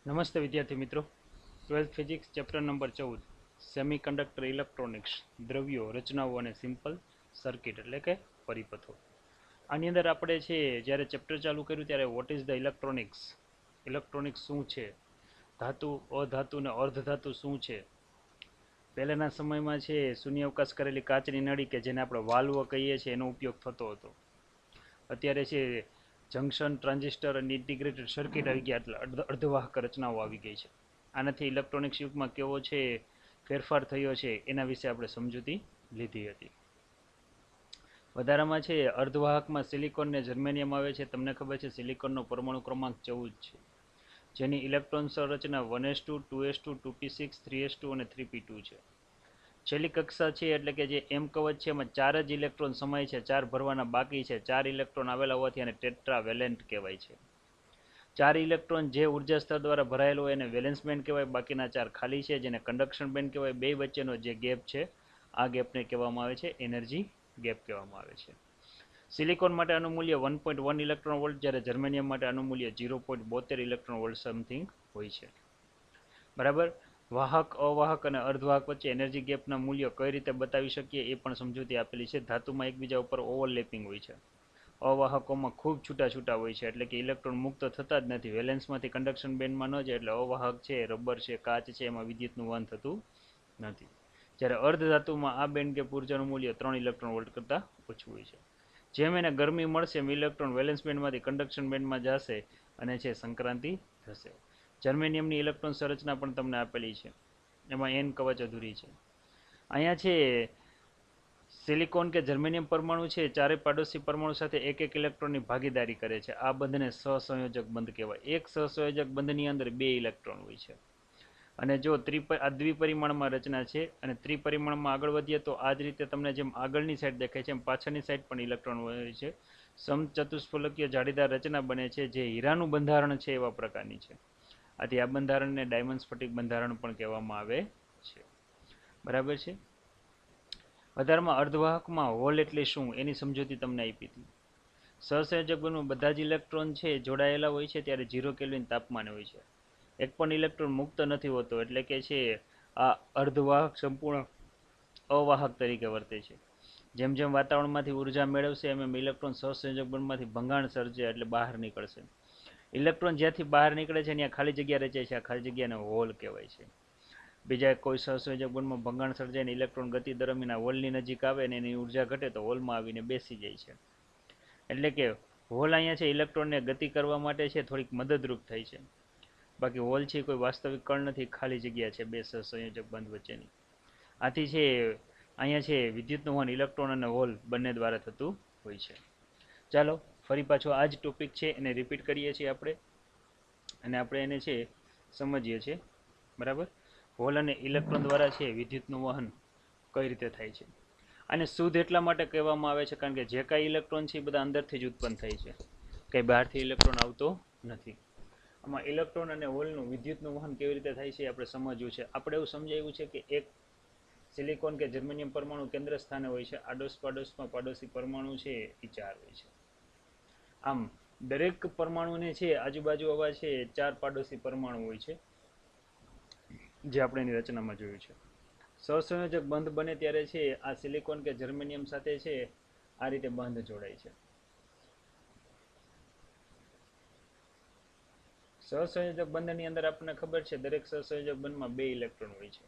નમસ્તે વિદ્યાર્થી મિત્રો. 12th physics chapter number 14 semiconductor electronics દ્રવ્યો રચનાઓ અને સિમ્પલ સર્કિટ એટલે કે પરિપથો. આની અંદર આપણે છે જ્યારે ચેપ્ટર ચાલુ કર્યું ત્યારે what is the electronics, electronics શું છે, ધાતુ અધાતુ અને અર્ધધાતુ શું છે. પહેલાના સમયમાં છે શૂન્યાવકાશ કરેલી કાચની નળી કે જેને આપણે વાલ્વ કહીએ છીએ એનો ઉપયોગ થતો હતો. અત્યારે છે જંક્શન ટ્રાન્ઝિસ્ટર અને ઇન્ટિગ્રેટેડ સર્કિટ આવી ગયા એટલે અર્ધવાહક રચનાઓ આવી ગઈ છે. આનાથી ઇલેક્ટ્રોનિક્સ યુગમાં કેવો છે ફેરફાર થયો છે એના વિશે આપણે સમજૂતી લીધી હતી. વધારામાં છે અર્ધવાહકમાં સિલિકોન ને જર્મેનિયમ આવે છે. તમને ખબર છે સિલિકોનનો પરમાણુ ક્રમાંક 14 છે, જેની ઇલેક્ટ્રોન સંરચના 1s2, 2s2, 2p6, 3s2 અને 3p2 છે. છેલ્લી કક્ષા છે એટલે કે જે એમ કવચ છે એમાં 4 જ ઇલેક્ટ્રોન સમાય છે, 4 ભરવાના બાકી છે. 4 ઇલેક્ટ્રોન આવેલા હોવાથી અને ટેટ્રાવેલેન્ટ કહેવાય છે. 4 ઇલેક્ટ્રોન જે ઉર્જા સ્તર દ્વારા ભરાયેલો હોય એને વેલેન્સ બેન્ડ કહેવાય. બાકીના 4 ખાલી છે જેને કંડક્શન બેન્ડ કહેવાય. બે વચ્ચેનો જે ગેપ છે આ ગેપને કહેવામાં આવે છે એનર્જી ગેપ કહેવામાં આવે છે. સિલિકોન માટે આનું મૂલ્ય 1.1 ઇલેક્ટ્રોન વોલ્ટ, જ્યારે જર્મેનિયમ માટે આનું મૂલ્ય 0.72 ઇલેક્ટ્રોન વોલ્ટ સમથિંગ હોય છે. બરાબર. વાહક, અવાહક અને અર્ધવાહક વચ્ચે એનર્જી ગેપના મૂલ્યો કઈ રીતે બતાવી શકીએ એ પણ સમજૂતી આપેલી છે. ધાતુમાં એકબીજા ઉપર ઓવરલેપિંગ હોય છે. અવાહકોમાં ખૂબ છૂટા છૂટા હોય છે એટલે કે ઇલેક્ટ્રોન મુક્ત થતા જ નથી. વેલેન્સમાંથી કંડક્શન બેન્ડમાં ન જાય એટલે અવાહક છે, રબર છે, કાચ છે એમાં વિદ્યુતનું વહન થતું નથી. જ્યારે અર્ધધાતુમાં આ બેન્ડ ગેપ ઉર્જાનું મૂલ્ય 3 ઇલેક્ટ્રોન વોલ્ટ કરતાં ઓછું હોય છે. જેમ એને ગરમી મળશે એમ ઇલેક્ટ્રોન વેલેન્સ બેન્ડમાંથી કંડક્શન બેન્ડમાં જશે અને છે સંક્રાંતિ થશે. જર્મેનિયમની ઇલેક્ટ્રોન સંરચના પણ તમને આપેલી છે, એમાં એન કવચ અધૂરી છે. અહીંયા છે સિલિકોન કે જર્મેનિયમ પરમાણુ છે ચારે પાડોશી પરમાણુ સાથે એક એક ઇલેક્ટ્રોનની ભાગીદારી કરે છે. આ બંધને સહસંયોજક બંધ કહેવાય. એક સહસંયોજક બંધની અંદર 2 ઇલેક્ટ્રોન હોય છે. અને જો આ દ્વિપરિમાણમાં રચના છે અને ત્રિપરિમાણમાં આગળ વધીએ તો આ જ રીતે તમને જેમ આગળની સાઈડ દેખાય છે એમ પાછળની સાઈડ પણ ઇલેક્ટ્રોન હોય છે. સમચતુષ્ફલકીય જાળીદાર રચના બને છે જે હીરાનું બંધારણ છે એવા પ્રકારની છે. આથી આ બંધારણને ડાયમંડ સ્ફટિક બંધારણ પણ કહેવામાં આવે છે. બરાબર છે. વધારામાં અર્ધવાહકમાં હોલ એટલે શું એની સમજૂતી તમને આપી હતી. સહસંયોજક બંધમાં બધા જ ઇલેક્ટ્રોન છે જોડાયેલા હોય છે ત્યારે 0 કેલ્વિન તાપમાને હોય છે. એક પણ ઇલેક્ટ્રોન મુક્ત નથી હોતો એટલે કે છે આ અર્ધવાહક સંપૂર્ણ અવાહક તરીકે વર્તે છે. જેમ જેમ વાતાવરણમાંથી ઉર્જા મેળવશે એમ ઇલેક્ટ્રોન સહસંયોજક બંધમાંથી ભંગાણ સર્જે એટલે બહાર નીકળશે. ઇલેક્ટ્રોન જ્યાંથી બહાર નીકળે છે ત્યાં ખાલી જગ્યા રચાય છે. આ ખાલી જગ્યાને હોલ કહેવાય છે. બીજા કોઈ સહસંયોજક બંધમાં ભંગાણ સર્જાય અને ઇલેક્ટ્રોન ગતિ દરમિયાન હોલની નજીક આવે અને એની ઉર્જા ઘટે તો હોલમાં આવીને બેસી જાય છે. એટલે કે હોલ અહીંયા છે ઇલેક્ટ્રોનને ગતિ કરવા માટે છે થોડીક મદદરૂપ થાય છે. બાકી હોલ છે કોઈ વાસ્તવિક કણ નથી, ખાલી જગ્યા છે બે સહસંયોજક બંધ વચ્ચેની. આથી છે અહીંયા છે વિદ્યુતનું વહન ઇલેક્ટ્રોન અને હોલ બંને દ્વારા થતું હોય છે. ચાલો ફરી પાછો આ જ ટોપિક છે એને રિપીટ કરીએ છીએ આપણે અને આપણે એને છે સમજીએ છીએ. બરાબર. હોલ અને ઇલેક્ટ્રોન દ્વારા છે વિદ્યુતનું વહન કઈ રીતે થાય છે. અને શુદ્ધ એટલા માટે કહેવામાં આવે છે કારણ કે જે કાંઈ ઇલેક્ટ્રોન છે એ બધા અંદરથી જ ઉત્પન્ન થાય છે, કંઈ બહારથી ઇલેક્ટ્રોન આવતો નથી. આમાં ઇલેક્ટ્રોન અને હોલનું વિદ્યુતનું વહન કેવી રીતે થાય છે આપણે સમજવું છે. આપણે એવું સમજાવ્યું છે કે એક સિલિકોન કે જર્મેનિયમ પરમાણુ કેન્દ્ર સ્થાને હોય છે. આડોશ પાડોશમાં પાડોશી પરમાણુ છે એ 4 હોય છે. આમ દરેક પરમાણુને છે આજુબાજુ આવા છે 4 પાડોશી પરમાણુ હોય છે જે આપણે એની રચનામાં જોયું છે. સહસંયોજક બંધ બને ત્યારે છે આ સિલિકોન કે જર્મેનિયમ સાથે છે આ રીતે બંધ જોડાય છે. સહસંયોજક બંધની અંદર આપણને ખબર છે દરેક સહસંયોજક બંધમાં 2 ઇલેક્ટ્રોન હોય છે.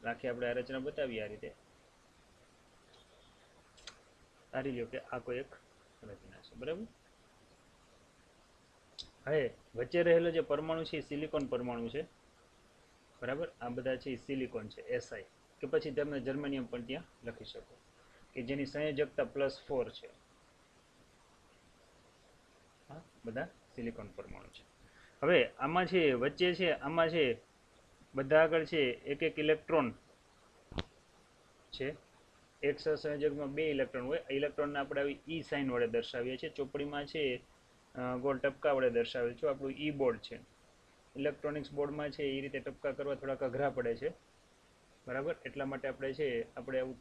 રાખી આપણે આ રચના બતાવીએ આ રીતે. ધારી લો કે આ કોઈ એક રચના છે. બરાબર. હવે વચ્ચે રહેલો જે પરમાણુ છે એ સિલિકોન પરમાણુ છે. બરાબર. આ બધા છે સિલિકોન છે SI કે પછી તમે જર્મેનિયમ પણ ત્યાં લખી શકો કે જેની સંયોજકતા +4 છે. હા, બધા સિલિકોન પરમાણુ છે. હવે આમાં છે વચ્ચે છે આમાં છે બધા આગળ છે એક એક ઇલેક્ટ્રોન છે. એક સહસંયોજકમાં 2 ઇલેક્ટ્રોન હોય. ઇલેક્ટ્રોનને આપણે આવી ઈ સાઇન વડે દર્શાવીએ છીએ. ચોપડીમાં છે ગોળ ટપકા વડે દર્શાવેલ છે. આપણું ઈ બોર્ડ છે. ઇલેક્ટ્રોનિક્સ બોર્ડમાં છે એ રીતે ટપકા કરવા થોડાક અઘરા પડે છે. બરાબર. એટલા માટે આપણે છે આપણે આવું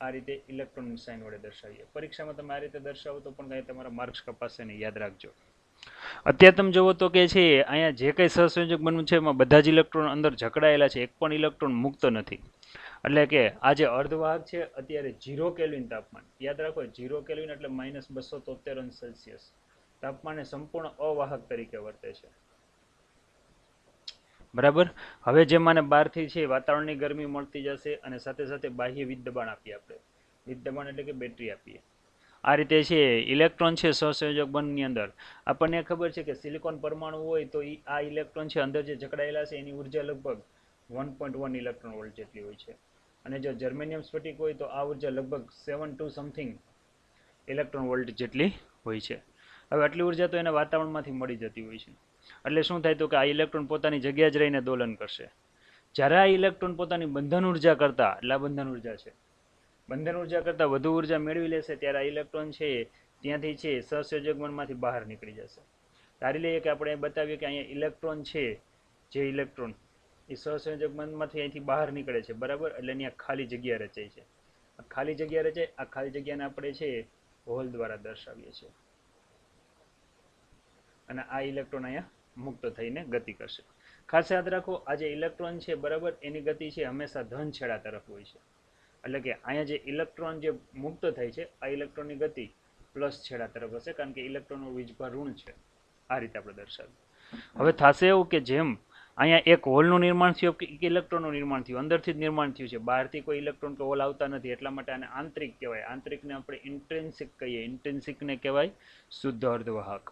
આ રીતે ઇલેક્ટ્રોન સાઇન વડે દર્શાવીએ. પરીક્ષામાં તમે આ રીતે દર્શાવો તો પણ કાંઈ તમારા માર્ક્સ કપાશે નહીં, યાદ રાખજો. અત્યારે તમે જોવો તો કે છે અહીંયા જે કંઈ સહસંયોજક બનવું છે એમાં બધા જ ઇલેક્ટ્રોન અંદર જકડાયેલા છે, એક પણ ઇલેક્ટ્રોન મુક્ત નથી. એટલે કે આ જે અર્ધવાહક છે અત્યારે 0 કેલ્વિન તાપમાન, યાદ રાખો 0 કેલ્વિન એટલે -273°C તાપમાને સંપૂર્ણ અવાહક તરીકે વર્તે છે. બરાબર. હવે જે મને બહારથી છે વાતાવરણની ગરમી મળતી જશે અને સાથે સાથે બાહ્ય વિદ્યુતદબાણ આપીએ આપણે. વિદ્યુતદબાણ એટલે કે બેટરી આપીએ. આ રીતે છે ઇલેક્ટ્રોન છે સહસંયોજક બંધની અંદર. આપણને ખબર છે કે સિલિકોન પરમાણુ હોય તો આ ઇલેક્ટ્રોન છે અંદર જે જકડાયેલા છે એની ઉર્જા લગભગ 1.1 ઇલેક્ટ્રોન વોલ્ટ જેટલી હોય છે. અને જો જર્મેનિયમ સ્ફટિક હોય તો આ ઉર્જા લગભગ 7 સમથિંગ ઇલેક્ટ્રોન વોલ્ટ જેટલી હોય છે. હવે આટલી ઉર્જા તો એને વાતાવરણમાંથી મળી જતી હોય છે. એટલે શું થાય તો કે આ ઇલેક્ટ્રોન પોતાની જગ્યા જ રહીને દોલન કરશે. જ્યારે આ ઇલેક્ટ્રોન પોતાની બંધન ઉર્જા કરતા, એટલે આ બંધન ઉર્જા છે, બંધન ઉર્જા કરતાં વધુ ઉર્જા મેળવી લેશે ત્યારે આ ઇલેક્ટ્રોન છે ત્યાંથી છે સહસંયોજક બંધમાંથી બહાર નીકળી જશે. ધારી લઈએ કે આપણે બતાવીએ કે અહીંયા ઇલેક્ટ્રોન છે, જે ઇલેક્ટ્રોન એ સહસંયોજક બંધમાંથી અહીંથી બહાર નીકળે છે, બરાબર. એટલે અહીંયા ખાલી જગ્યા રચાય છે. આ ખાલી જગ્યા રચાય, આ ખાલી જગ્યાને આપણે છે હોલ દ્વારા દર્શાવીએ છીએ. અને આ ઇલેક્ટ્રોન અહીંયા મુક્ત થઈને ગતિ કરશે. ખાસ યાદ રાખો આ જે ઇલેક્ટ્રોન છે, બરાબર, એની ગતિ છે હંમેશા ધન છેડા તરફ હોય છે. એટલે કે અહીંયા જે ઇલેક્ટ્રોન જે મુક્ત થાય છે આ ઇલેક્ટ્રોનની ગતિ પ્લસ છેડા તરફ હશે, કારણ કે ઇલેક્ટ્રોનનો વીજભાર ઋણ છે. આ રીતે આપણે દર્શાવ્યું. હવે થશે એવું કે જેમ અહીંયા એક હોલનું નિર્માણ થયું કે એક ઇલેક્ટ્રોનનું નિર્માણ થયું, અંદરથી જ નિર્માણ થયું છે, બહારથી કોઈ ઇલેક્ટ્રોન કે હોલ આવતા નથી, એટલા માટે આને આંતરિક કહેવાય. આંતરિકને આપણે ઇન્ટ્રિન્સિક કહીએ, ઇન્ટ્રિન્સિકને કહેવાય શુદ્ધ અર્ધવાહક.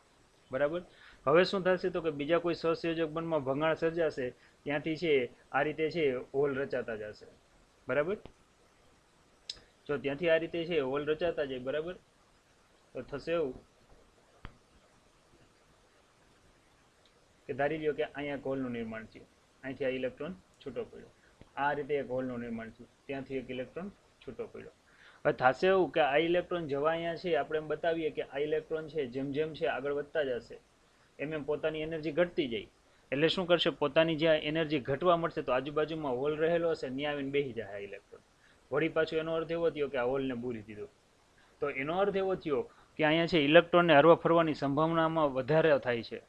બરાબર. હવે શું થશે તો કે બીજા કોઈ સહસંયોજક બંધમાં ભંગાણ સર્જાશે, ત્યાંથી છે આ રીતે છે હોલ રચાતા જશે. બરાબર. જો ત્યાંથી આ રીતે છે હોલ રચાતા જાય, બરાબર, તો થશે એવું કે ધારી લ્યો કે અહીંયા એક હોલનું નિર્માણ થયું, અહીંથી આ ઇલેક્ટ્રોન છૂટો પડ્યો, આ રીતે એક હોલનું નિર્માણ થયું, ત્યાંથી એક ઇલેક્ટ્રોન છૂટો પડ્યો. હવે થશે એવું કે આ ઇલેક્ટ્રોન જવા અહીંયા છે આપણે એમ બતાવીએ કે આ ઇલેક્ટ્રોન છે જેમ જેમ છે આગળ વધતા જશે એમ એમ પોતાની એનર્જી ઘટતી જાય. એટલે શું કરશે, પોતાની જ્યાં એનર્જી ઘટવા મળશે તો આજુબાજુમાં હોલ રહેલો હશે, ત્યાં આવીને બેસી જાય આ ઇલેક્ટ્રોન. વળી પાછું એનો અર્થ એવો થયો કે આ હોલને બૂરી દીધો. તો એનો અર્થ એવો થયો કે અહીંયા છે ઇલેક્ટ્રોનને હરવા ફરવાની સંભાવનામાં વધારે થાય છે.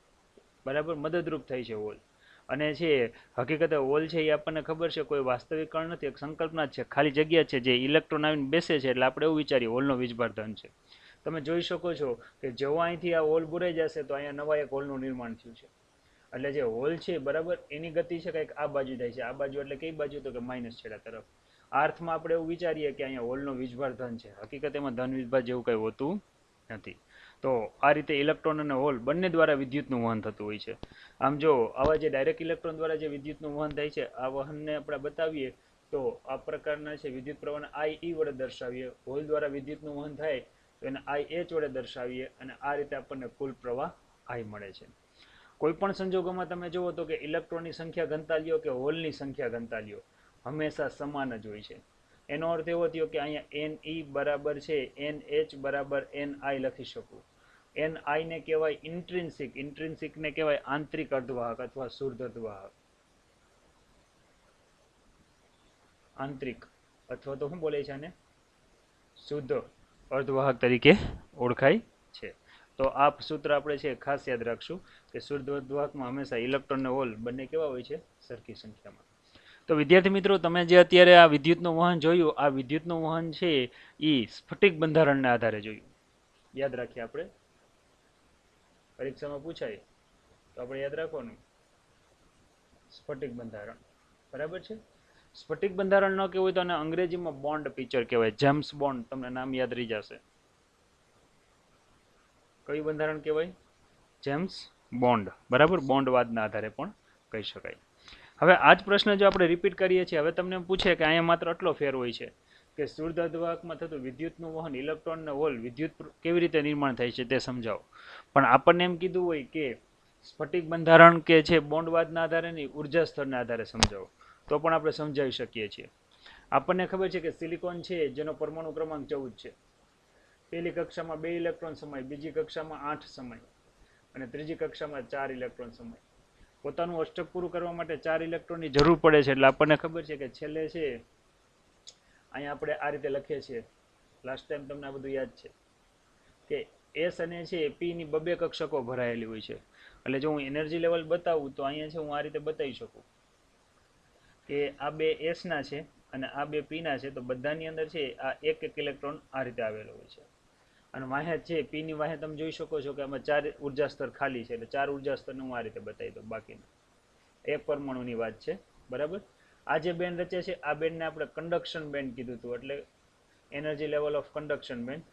બરાબર, મદદરૂપ થાય છે હોલ. અને છે હકીકતે હોલ છે એ આપણને ખબર છે કોઈ વાસ્તવિક કણ નથી, એક સંકલ્પના જ છે, ખાલી જગ્યા છે જે ઇલેક્ટ્રોન આવીને બેસે છે, એટલે આપણે એવું વિચારીએ હોલનો વીજભાર ધન છે. તમે જોઈ શકો છો કે જેવો અહીંથી આ હોલ બુરાઈ જશે તો અહીંયા નવા એક હોલનું નિર્માણ થયું છે. એટલે જે હોલ છે, બરાબર, એની ગતિ છે કંઈક આ બાજુ થાય છે. આ બાજુ એટલે કઈ બાજુ તો કે માઇનસ છેડા તરફ. આ અર્થમાં આપણે એવું વિચારીએ કે અહીંયા હોલનો વીજભાર ધન છે, હકીકત એમાં ધન વીજભાર જેવું કંઈ હોતું નથી. તો આ રીતે ઇલેક્ટ્રોન અને હોલ બંને દ્વારા વિદ્યુતનું વહન થતું હોય છે. આમ જો આવા જે ડાયરેક્ટ ઇલેક્ટ્રોન દ્વારા જે વિદ્યુતનું વહન થાય છે, આ વહનને આપણે બતાવીએ તો આ પ્રકારના છે વિદ્યુત પ્રવાહને I વડે દર્શાવીએ. હોલ દ્વારા વિદ્યુતનું વહન થાય તો એને IH વડે દર્શાવીએ, અને આ રીતે આપણને કુલ પ્રવાહ I મળે છે. કોઈ પણ સંજોગોમાં તમે જુઓ તો કે ઇલેક્ટ્રોનની સંખ્યા ઘનતા લ્યો કે હોલની સંખ્યા ઘનતા લ્યો, હંમેશા સમાન જ હોય છે. એનો અર્થ એવો થયો કે અહીંયા NE બરાબર છે NH બરાબર NI લખી શકું. NI ને કહેવાય ઇન્ટ્રિન્સિક, ઇન્ટ્રિન્સિક ને કહેવાય આંતરિક અર્ધવાહક અથવા શુદ્ધ અર્ધવાહક. આંતરિક અથવા તો શું બોલે છે આને, શુદ્ધ અર્ધવાહક તરીકે ઓળખાય છે. તો આ સૂત્ર આપણે છે ખાસ યાદ રાખશું કે શુદ્ધ અર્ધવાહકમાં હંમેશા ઇલેક્ટ્રોન અને હોલ બંને કેવા હોય છે, સરખી સંખ્યામાં. તો વિદ્યાર્થી મિત્રો, તમે જે અત્યારે આ વિદ્યુતનું વહન જોયું, આ વિદ્યુતનું વહન છે એ સ્ફટિક બંધારણને આધારે જોયું. યાદ રાખીએ આપણે, પરીક્ષામાં પૂછાય તો આપણે યાદ રાખવાનું સ્ફટિક બંધારણ. બરાબર છે. સ્ફટિક બંધારણ ન કહેવું હોય તો અંગ્રેજીમાં બોન્ડ પિક્ચર કહેવાય, જેમ્સ બોન્ડ, તમને નામ યાદ રહી જશે. કયું બંધારણ કહેવાય? James bond. બરાબર, બોન્ડવાદના આધારે પણ કહી શકાય. હવે આ જ પ્રશ્ન જો આપણે રિપીટ કરીએ છીએ, હવે તમને પૂછે કે અહીંયા માત્ર આટલો ફેર હોય છે કે શુદ્ધ અર્ધવાહકમાં થતું વિદ્યુતનું વહન, ઇલેક્ટ્રોન ને હોલ વિદ્યુત કેવી રીતે નિર્માણ થાય છે તે સમજાવો. પણ આપણને એમ કીધું હોય કે સ્ફટિક બંધારણ કે છે બોન્ડવાદના આધારે નહીં, ઉર્જા સ્તરના આધારે સમજાવો, તો પણ આપણે સમજાવી શકીએ છીએ. આપણને ખબર છે કે સિલિકોન છે જેનો પરમાણુ ક્રમાંક 14 છે, પહેલી કક્ષામાં 2 ઇલેક્ટ્રોન સમાય, બીજી કક્ષામાં 8 સમાય અને ત્રીજી કક્ષામાં 4 ઇલેક્ટ્રોન સમાય. પોતાનું અષ્ટક પૂરું કરવા માટે 4 ઇલેક્ટ્રોનની જરૂર પડે છે. એટલે આપણને ખબર છે કે છેલ્લે છે અહીંયા આપણે આ રીતે લખીએ છીએ, લાસ્ટ ટાઈમ તમને આ બધું યાદ છે કે એસ અને છે પી ની બબે કક્ષકો ભરાયેલી હોય છે. એટલે જો હું એનર્જી લેવલ બતાવું તો અહીંયા છે હું આ રીતે બતાવી શકું કે આ બે એસ ના છે અને આ બે પી ના છે, તો બધાની અંદર છે આ એક એક ઇલેક્ટ્રોન આ રીતે આવેલો હોય છે. અને વાહે છે પી ની વાહે તમે જોઈ શકો છો કે આમાં 4 ઉર્જા સ્તર ખાલી છે, એટલે 4 ઉર્જા સ્તરને હું આ રીતે બતાવી દઉં. બાકીના એક પરમાણુની વાત છે, બરાબર. આ જે બેન્ડ રચે છે આ બેન્ડને આપણે કન્ડક્શન બેન્ડ કીધું હતું, એટલે energy level of conduction band.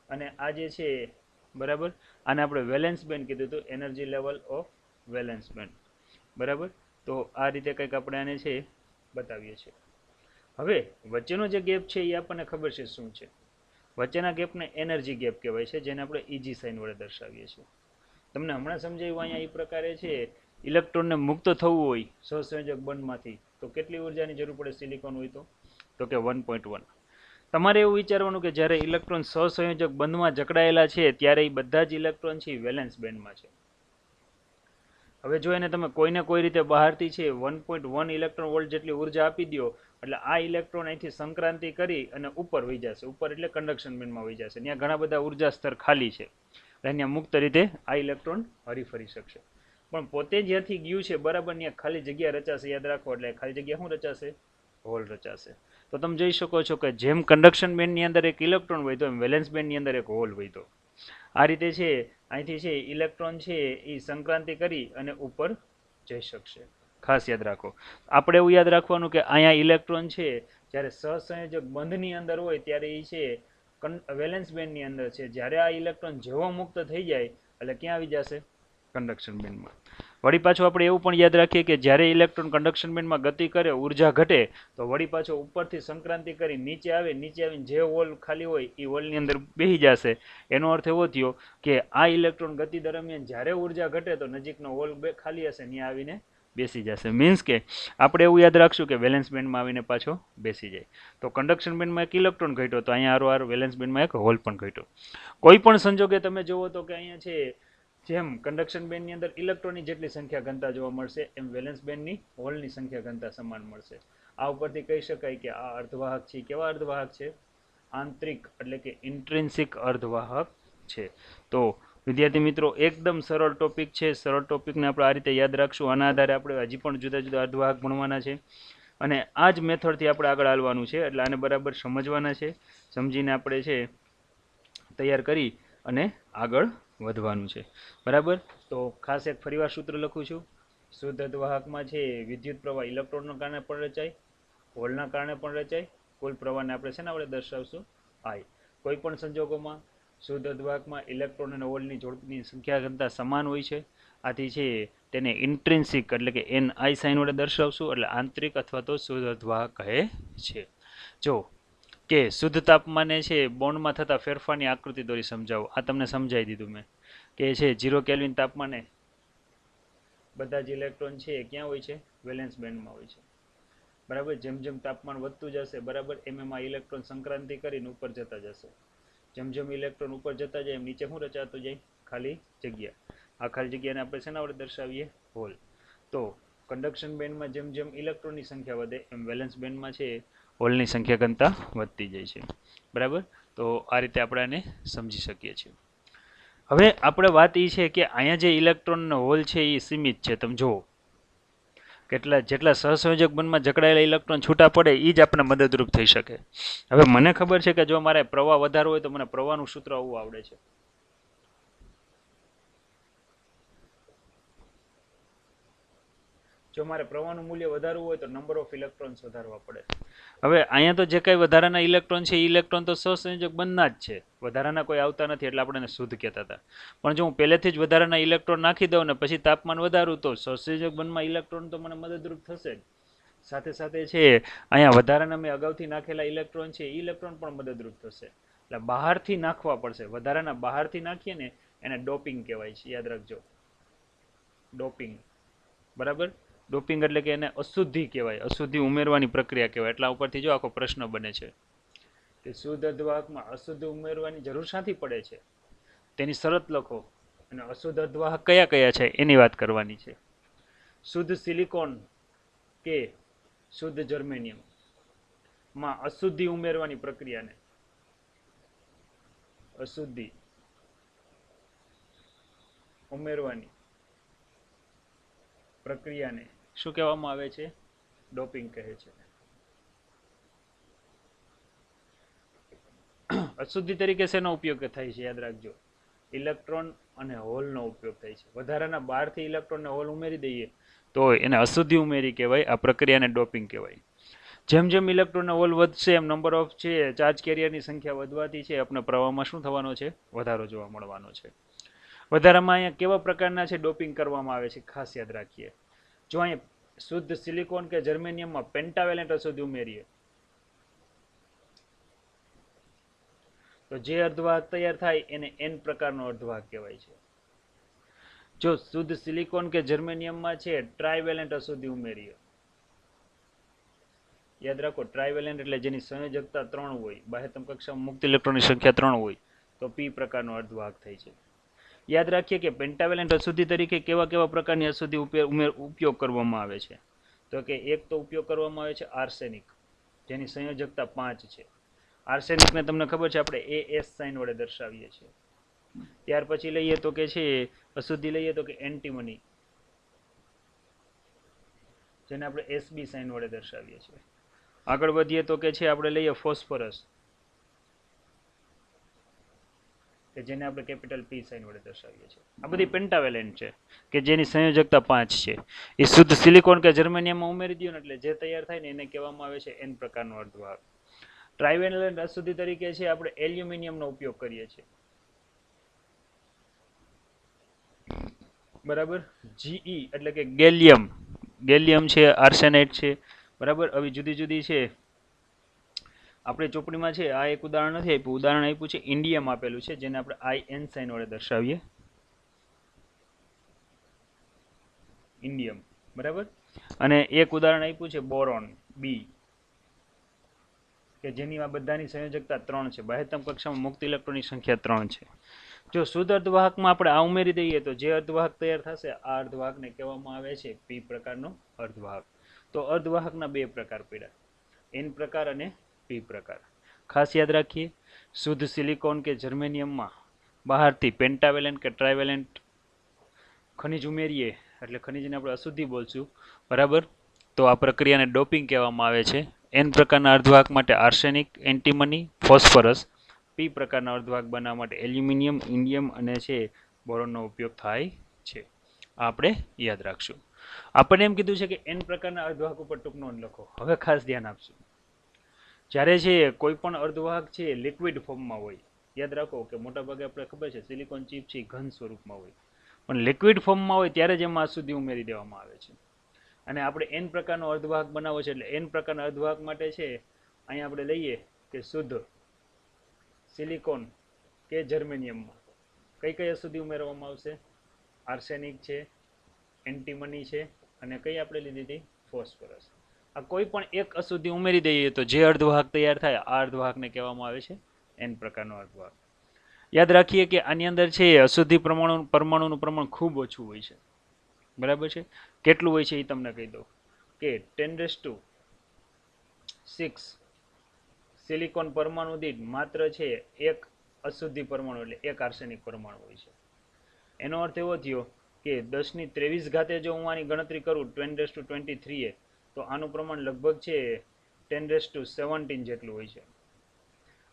અને આ જે છે બરાબર, આને આપણે વેલેન્સ બેન્ડ કીધું હતું, energy level of valence band, બરાબર. તો આ રીતે કંઈક આપણે આને છે બતાવીએ છીએ. હવે વચ્ચેનો જે ગેપ છે એ આપણને ખબર છે શું છે. વચ્ચેના ગેપને એનર્જી ગેપ કહેવાય છે, જેને આપણે ઇજી સાઇન વડે દર્શાવીએ છીએ. તમને હમણાં સમજાવ્યું અહીંયા એ પ્રકારે છે, ઇલેક્ટ્રોનને મુક્ત થવું હોય સહસંયોજક બંધમાંથી તો કેટલી ઉર્જાની જરૂર પડે સિલિકોન હોય તો કે 1.1. તમારે એવું વિચારવાનું કે જ્યારે ઇલેક્ટ્રોન સહસંયોજક બંધમાં જકડાયેલા છે ત્યારે એ બધા જ ઇલેક્ટ્રોન છે વેલેન્સ બેન્ડમાં છે. હવે જો એને તમે કોઈને કોઈ રીતે બહારથી છે 1.1 ઇલેક્ટ્રોન વોલ્ટ જેટલી ઉર્જા આપી દો, એટલે આ ઇલેક્ટ્રોન અહીંથી સંક્રાંતિ કરી અને ઉપર વહી જશે. ઉપર એટલે કન્ડક્શન બેન્ડમાં વહી જશે. ત્યાં ઘણા બધા ઉર્જા સ્તર ખાલી છે, ત્યાં મુક્ત રીતે આ ઇલેક્ટ્રોન હરીફરી શકશે. પણ પોતે જ્યાંથી ગયું છે બરાબર ત્યાં ખાલી જગ્યા રચાશે. યાદ રાખો, એટલે ખાલી જગ્યા શું રચાશે? હોલ રચાશે. તો તમે જોઈ શકો છો કે જેમ કન્ડક્શન બેન્ડની અંદર એક ઇલેક્ટ્રોન વહીતો એમ વેલેન્સ બેન્ડની અંદર એક હોલ વહીતો. આ રીતે છે અહીંથી છે ઇલેક્ટ્રોન છે એ સંક્રાંતિ કરી અને ઉપર જઈ શકશે. ખાસ યાદ રાખો. આપણે એવું યાદ રાખવાનું કે અહીંયા ઇલેક્ટ્રોન છે જ્યારે સહસંયોજક બંધની અંદર હોય ત્યારે એ છે વેલેન્સ બેન્ડની અંદર છે. જ્યારે આ ઇલેક્ટ્રોન જેવો મુક્ત થઈ જાય એટલે ક્યાં આવી જશે? કન્ડક્શન બેન્ડમાં. વળી પાછું આપણે એવું પણ યાદ રાખીએ કે જ્યારે ઇલેક્ટ્રોન કન્ડક્શન બેન્ડમાં ગતિ કરે, ઉર્જા ઘટે, તો વળી પાછો ઉપરથી સંક્રાંતિ કરી નીચે આવે, નીચે આવીને જે હોલ ખાલી હોય એ હોલની અંદર બેસી જશે. એનો અર્થ એવો થયો કે આ ઇલેક્ટ્રોન ગતિ દરમિયાન જ્યારે ઉર્જા ઘટે તો નજીકનો હોલ ખાલી હશે, ત્યાં આવીને બેસી જશે. મીન્સ કે આપણે એવું યાદ રાખશું કે વેલેન્સ બેન્ડમાં આવીને પાછો બેસી જાય. તો કન્ડક્શન બેન્ડમાં એક ઇલેક્ટ્રોન ઘટ્યો તો અહીંયા આરો વેલેન્સ બેન્ડમાં એક હોલ પણ ઘટ્યો. કોઈ પણ સંજોગે તમે જુઓ તો કે અહીંયા છે જેમ કન્ડક્શન બેન્ડની અંદર ઇલેક્ટ્રોનની જેટલી સંખ્યા ઘનતા જોવા મળશે એમ વેલેન્સ બેન્ડની હોલની સંખ્યા ઘનતા સમાન મળશે. આ ઉપરથી કહી શકાય કે આ અર્ધવાહક છે. કેવા અર્ધવાહક છે? આંતરિક એટલે કે ઇન્ટ્રિન્સિક અર્ધવાહક છે. તો વિદ્યાર્થી મિત્રો એકદમ સરળ ટોપિક છે. સરળ ટોપિકને આપણે આ રીતે યાદ રાખશું. આના આધારે આપણે હજી પણ જુદા જુદા અર્ધવાહક ભણવાના છે અને આ જ મેથડથી આપણે આગળ હાલવાનું છે. એટલે આને બરાબર સમજવાના છે. સમજીને આપણે છે તૈયાર કરી અને આગળ વધવાનું છે, બરાબર. તો ખાસ એક ફરીવાર સૂત્ર લખું છું. શુદ્ધ અર્ધવાહકમાં છે વિદ્યુત પ્રવાહ ઇલેક્ટ્રોનના કારણે પણ રચાય, હોલના કારણે પણ રચાય. કુલ પ્રવાહને આપણે શેના વડે દર્શાવશું? આઈ. કોઈ પણ સંજોગોમાં શુદ્ધ અર્ધવાહકમાં ઇલેક્ટ્રોન અને હોલની જોડની સંખ્યા ઘનતા સમાન હોય છે. આથી છે તેને ઇન્ટ્રિન્સિક એટલે કે એન આઈ સાઇન વડે દર્શાવશું. એટલે આંતરિક અથવા તો શુદ્ધ અર્ધવાહક કહે છે. જો કે શુદ્ધ તાપમાને છે બોન્ડમાં થતા ફેરફારની આકૃતિ દોરી સમજાવો. આ તમને સમજાવી દીધું મેં કે છે 0 કેલ્વિન તાપમાને બધા જ ઇલેક્ટ્રોન છે ક્યાં હોય છે? વેલેન્સ બેન્ડમાં હોય છે, બરાબર. જેમ જેમ તાપમાન વધતું જશે બરાબર એમ એમાં ઇલેક્ટ્રોન સંક્રાંતિ કરીને ઉપર જતા જશે. જેમ જેમ ઇલેક્ટ્રોન ઉપર જતા જાય એમ નીચે શું રચાતું જાય? ખાલી જગ્યા. આ ખાલી જગ્યાને આપણે શેના વડે દર્શાવીએ? હોલ. તો કન્ડક્શન બેન્ડમાં જેમ જેમ ઇલેક્ટ્રોનની સંખ્યા વધે એમ વેલેન્સ બેન્ડમાં છે હોલની સંખ્યા ઘનતા વધતી જાય છે, બરાબર. તો આ રીતે આપણે આને સમજી શકીએ છીએ. હવે આપણે વાત એ છે કે અહીંયા જે ઇલેક્ટ્રોનનો હોલ છે એ સીમિત છે. તમે જુઓ જેટલા સહસંયોજક બંધમાં જકડાયેલા ઇલેક્ટ્રોન છૂટા પડે એ જ આપણે મદદરૂપ થઈ શકે. હવે મને ખબર છે કે જો મારે પ્રવાહ વધારવો હોય તો મને પ્રવાહનું સૂત્ર આવું આવડે છે. જો મારે પ્રવાહનું મૂલ્ય વધારવું હોય તો નંબર ઓફ ઇલેક્ટ્રોન્સ વધારવા પડે. હવે અહીંયા તો જે કાંઈ વધારાના ઇલેક્ટ્રોન છે એ ઇલેક્ટ્રોન તો સહસંયોજક બંધના જ છે, વધારાના કોઈ આવતા નથી, એટલે આપણે એને શુદ્ધ કહેતા હતા. પણ જો હું પહેલેથી જ વધારાના ઇલેક્ટ્રોન નાખી દઉં ને પછી તાપમાન વધારું તો સહસંયોજક બંધમાં ઇલેક્ટ્રોન તો મને મદદરૂપ થશે જ. સાથે સાથે છે અહીંયા વધારાના મેં અગાઉથી નાખેલા ઇલેક્ટ્રોન છે એ ઇલેક્ટ્રોન પણ મદદરૂપ થશે. એટલે બહારથી નાખવા પડશે. વધારાના બહારથી નાખીએ ને એને ડોપિંગ કહેવાય છે, યાદ રાખજો. ડોપિંગ, બરાબર. ડોપિંગ એટલે કે એને અશુદ્ધિ કહેવાય, અશુદ્ધિ ઉમેરવાની પ્રક્રિયા કહેવાય. એટલા ઉપરથી જો આખો પ્રશ્ન બને છે કે શુદ્ધ અર્ધવાહકમાં અશુદ્ધ ઉમેરવાની જરૂર શાથી પડે છે તેની શરત લખો અને અશુદ્ધ અર્ધવાહક કયા કયા છે એની વાત કરવાની છે. શુદ્ધ સિલિકોન કે શુદ્ધ જર્મેનિયમ માં અશુદ્ધિ ઉમેરવાની પ્રક્રિયાને અશુદ્ધિ ઉમેરવાની પ્રક્રિયાને શું કહેવામાં આવે છે? ડોપિંગ કહે છે. અશુદ્ધિ તરીકે શેનો ઉપયોગ થાય છે? યાદ રાખજો, ઇલેક્ટ્રોન અને હોલનો ઉપયોગ થાય છે. વધારાના 12થી ઇલેક્ટ્રોન ને હોલ ઉમેરી દઈએ તો એને અશુદ્ધિ ઉમેરી કહેવાય. આ પ્રક્રિયાને ડોપિંગ કહેવાય. જેમ જેમ ઇલેક્ટ્રોન ને હોલ વધશે એમ નંબર ઓફ છે ચાર્જ કેરિયરની સંખ્યા વધવાથી છે આપણે પ્રવાહમાં શું થવાનો છે? વધારો જોવા મળવાનો છે. વધારામાં અહીંયા કેવા પ્રકારના છે ડોપિંગ કરવામાં આવે છે? ખાસ યાદ રાખીએ. જો અહીંયા શુદ્ધ સિલિકોન કે જર્મેનિયમમાં પેન્ટાવેલેન્ટ અશુદ્ધિ ઉમેરીએ તો જે અર્ધવાહક તૈયાર થાય એને N પ્રકારનો અર્ધવાહક કહેવાય છે. જો શુદ્ધ સિલિકોન કે જર્મેનિયમમાં છે ટ્રાયવેલેન્ટ અશુદ્ધિ ઉમેરીએ, યાદ રાખો ટ્રાયવેલેન્ટ એટલે જેની સંયોજકતા 3 હોય, બાહ્યતમ કક્ષામાં મુક્ત ઇલેક્ટ્રોનની સંખ્યા 3 હોય તો P પ્રકારનો અર્ધવાહક થાય છે. યાદ રાખીએ કે પેન્ટાવેલેન્ટ અશુદ્ધિ તરીકે કેવા કેવા પ્રકારની અશુદ્ધિ ઉપયોગ કરવામાં આવે છે? તો કે એક તો ઉપયોગ કરવામાં આવે છે આર્સેનિક, જેની સંયોજકતા 5 છે. આર્સેનિકને તમને ખબર છે આપણે AS સાઇન વડે દર્શાવીએ છીએ. ત્યાર પછી લઈએ તો કે છે અશુદ્ધિ લઈએ તો કે એન્ટીમની, જેને આપણે SB સાઇન વડે દર્શાવીએ છીએ. આગળ વધીએ તો કે છે આપણે લઈએ ફોસ્ફરસ, કે જેને આપણે કેપિટલ P સાઇન વડે દર્શાવીએ છીએ. આ બધી પેન્ટાવેલેન્ટ છે કે જેની સંયોજકતા 5 છે. એ શુદ્ધ સિલિકોન કે જર્મેનિયમમાં ઉમેરી દો ને એટલે જે તૈયાર થાય ને એને કહેવામાં આવે છે N પ્રકારનો અર્ધવાહક. ટ્રાયવેલેન્ટ અશુદ્ધિ તરીકે છે આપણે એલ્યુમિનિયમનો ઉપયોગ કરીએ છીએ. બરાબર. Ge એટલે કે ગેલિયમ, ગેલિયમ છે, આર્સેનાઇડ છે, બરાબર. આવી જુદી જુદી છે આપણી ચોપડીમાં છે. આ એક ઉદાહરણ નથી આપ્યું, ઉદાહરણ આપ્યું છે ઇન્ડિયમ આપેલું છે, જેને આપણે IN સાઇન વડે દર્શાવીએ. ઇન્ડિયમ, બરાબર. અને એક ઉદાહરણ આપ્યું છે બોરોન B, કે જેની આ બધાની સંયોજકતા 3 છે, બાહ્યતમ કક્ષામાં મુક્ત ઇલેક્ટ્રોનની સંખ્યા 3 છે. જો શુદ્ધ અર્ધવાહકમાં આપણે આ ઉમેરી દઈએ તો જે અર્ધવાહક તૈયાર થશે આ અર્ધવાહકને કહેવામાં આવે છે P પ્રકારનો અર્ધવાહક. તો અર્ધવાહકના 2 પ્રકાર પડ્યા, N પ્રકાર અને P પ્રકાર. ખાસ યાદ રાખીએ, શુદ્ધ સિલિકોન કે જર્મેનિયમમાં બહારથી પેન્ટાવેલેન્ટ કે ટ્રાયવેલેન્ટ ખનિજ ઉમેરીએ એટલે ખનિજને આપણે અશુદ્ધિ બોલશું, બરાબર. તો આ પ્રક્રિયાને ડોપિંગ કહેવામાં આવે છે. N પ્રકારના અર્ધવાહક માટે આર્સેનિક, એન્ટીમની, ફોસ્ફરસ. P પ્રકારના અર્ધવાહક બનાવવા માટે એલ્યુમિનિયમ, ઇન્ડિયમ અને છે બોરોનનો ઉપયોગ થાય છે. આપણે યાદ રાખશું. આપણને એમ કીધું છે કે N પ્રકારના અર્ધવાહક ઉપર ટૂંક નોંધ લખો. હવે ખાસ ધ્યાન આપશું, જ્યારે છે કોઈ પણ અર્ધવાહક છે લિક્વિડ ફોર્મમાં હોય, યાદ રાખો કે મોટાભાગે આપણે ખબર છે સિલિકોન ચિપ છે ઘન સ્વરૂપમાં હોય, પણ લિક્વિડ ફોર્મમાં હોય ત્યારે જ એમાં અશુદ્ધિ ઉમેરી દેવામાં આવે છે. અને આપણે N પ્રકારનો અર્ધવાહક બનાવવો છે એટલે N પ્રકારના અર્ધવાહક માટે છે અહીંયા આપણે લઈએ કે શુદ્ધ સિલિકોન કે જર્મેનિયમમાં કઈ કઈ અશુદ્ધિ ઉમેરવામાં આવશે? આર્સેનિક છે, એન્ટીમની છે, અને કઈ આપણે લીધી હતી? ફોસ્ફરસ. આ કોઈ પણ એક અશુદ્ધિ ઉમેરી દઈએ તો જે અર્ધવાહક તૈયાર થાય આ અર્ધવાહકને કહેવામાં આવે છે N પ્રકારનો અર્ધવાહક. યાદ રાખીએ કે આની અંદર છે અશુદ્ધિ પરમાણુનું પ્રમાણ ખૂબ ઓછું હોય છે, બરાબર છે. કેટલું હોય છે એ તમને કહી દઉં કે 10⁶ સિલિકોન પરમાણુ દીઠ માત્ર છે એક અશુદ્ધિ પરમાણુ એટલે એક આર્સેનિક પરમાણુ હોય છે. એનો અર્થ એવો થયો કે 10⁻23 જો હું આની ગણતરી કરું 10⁻23 તો આનું પ્રમાણ લગભગ છે 10⁻17 જેટલું હોય છે.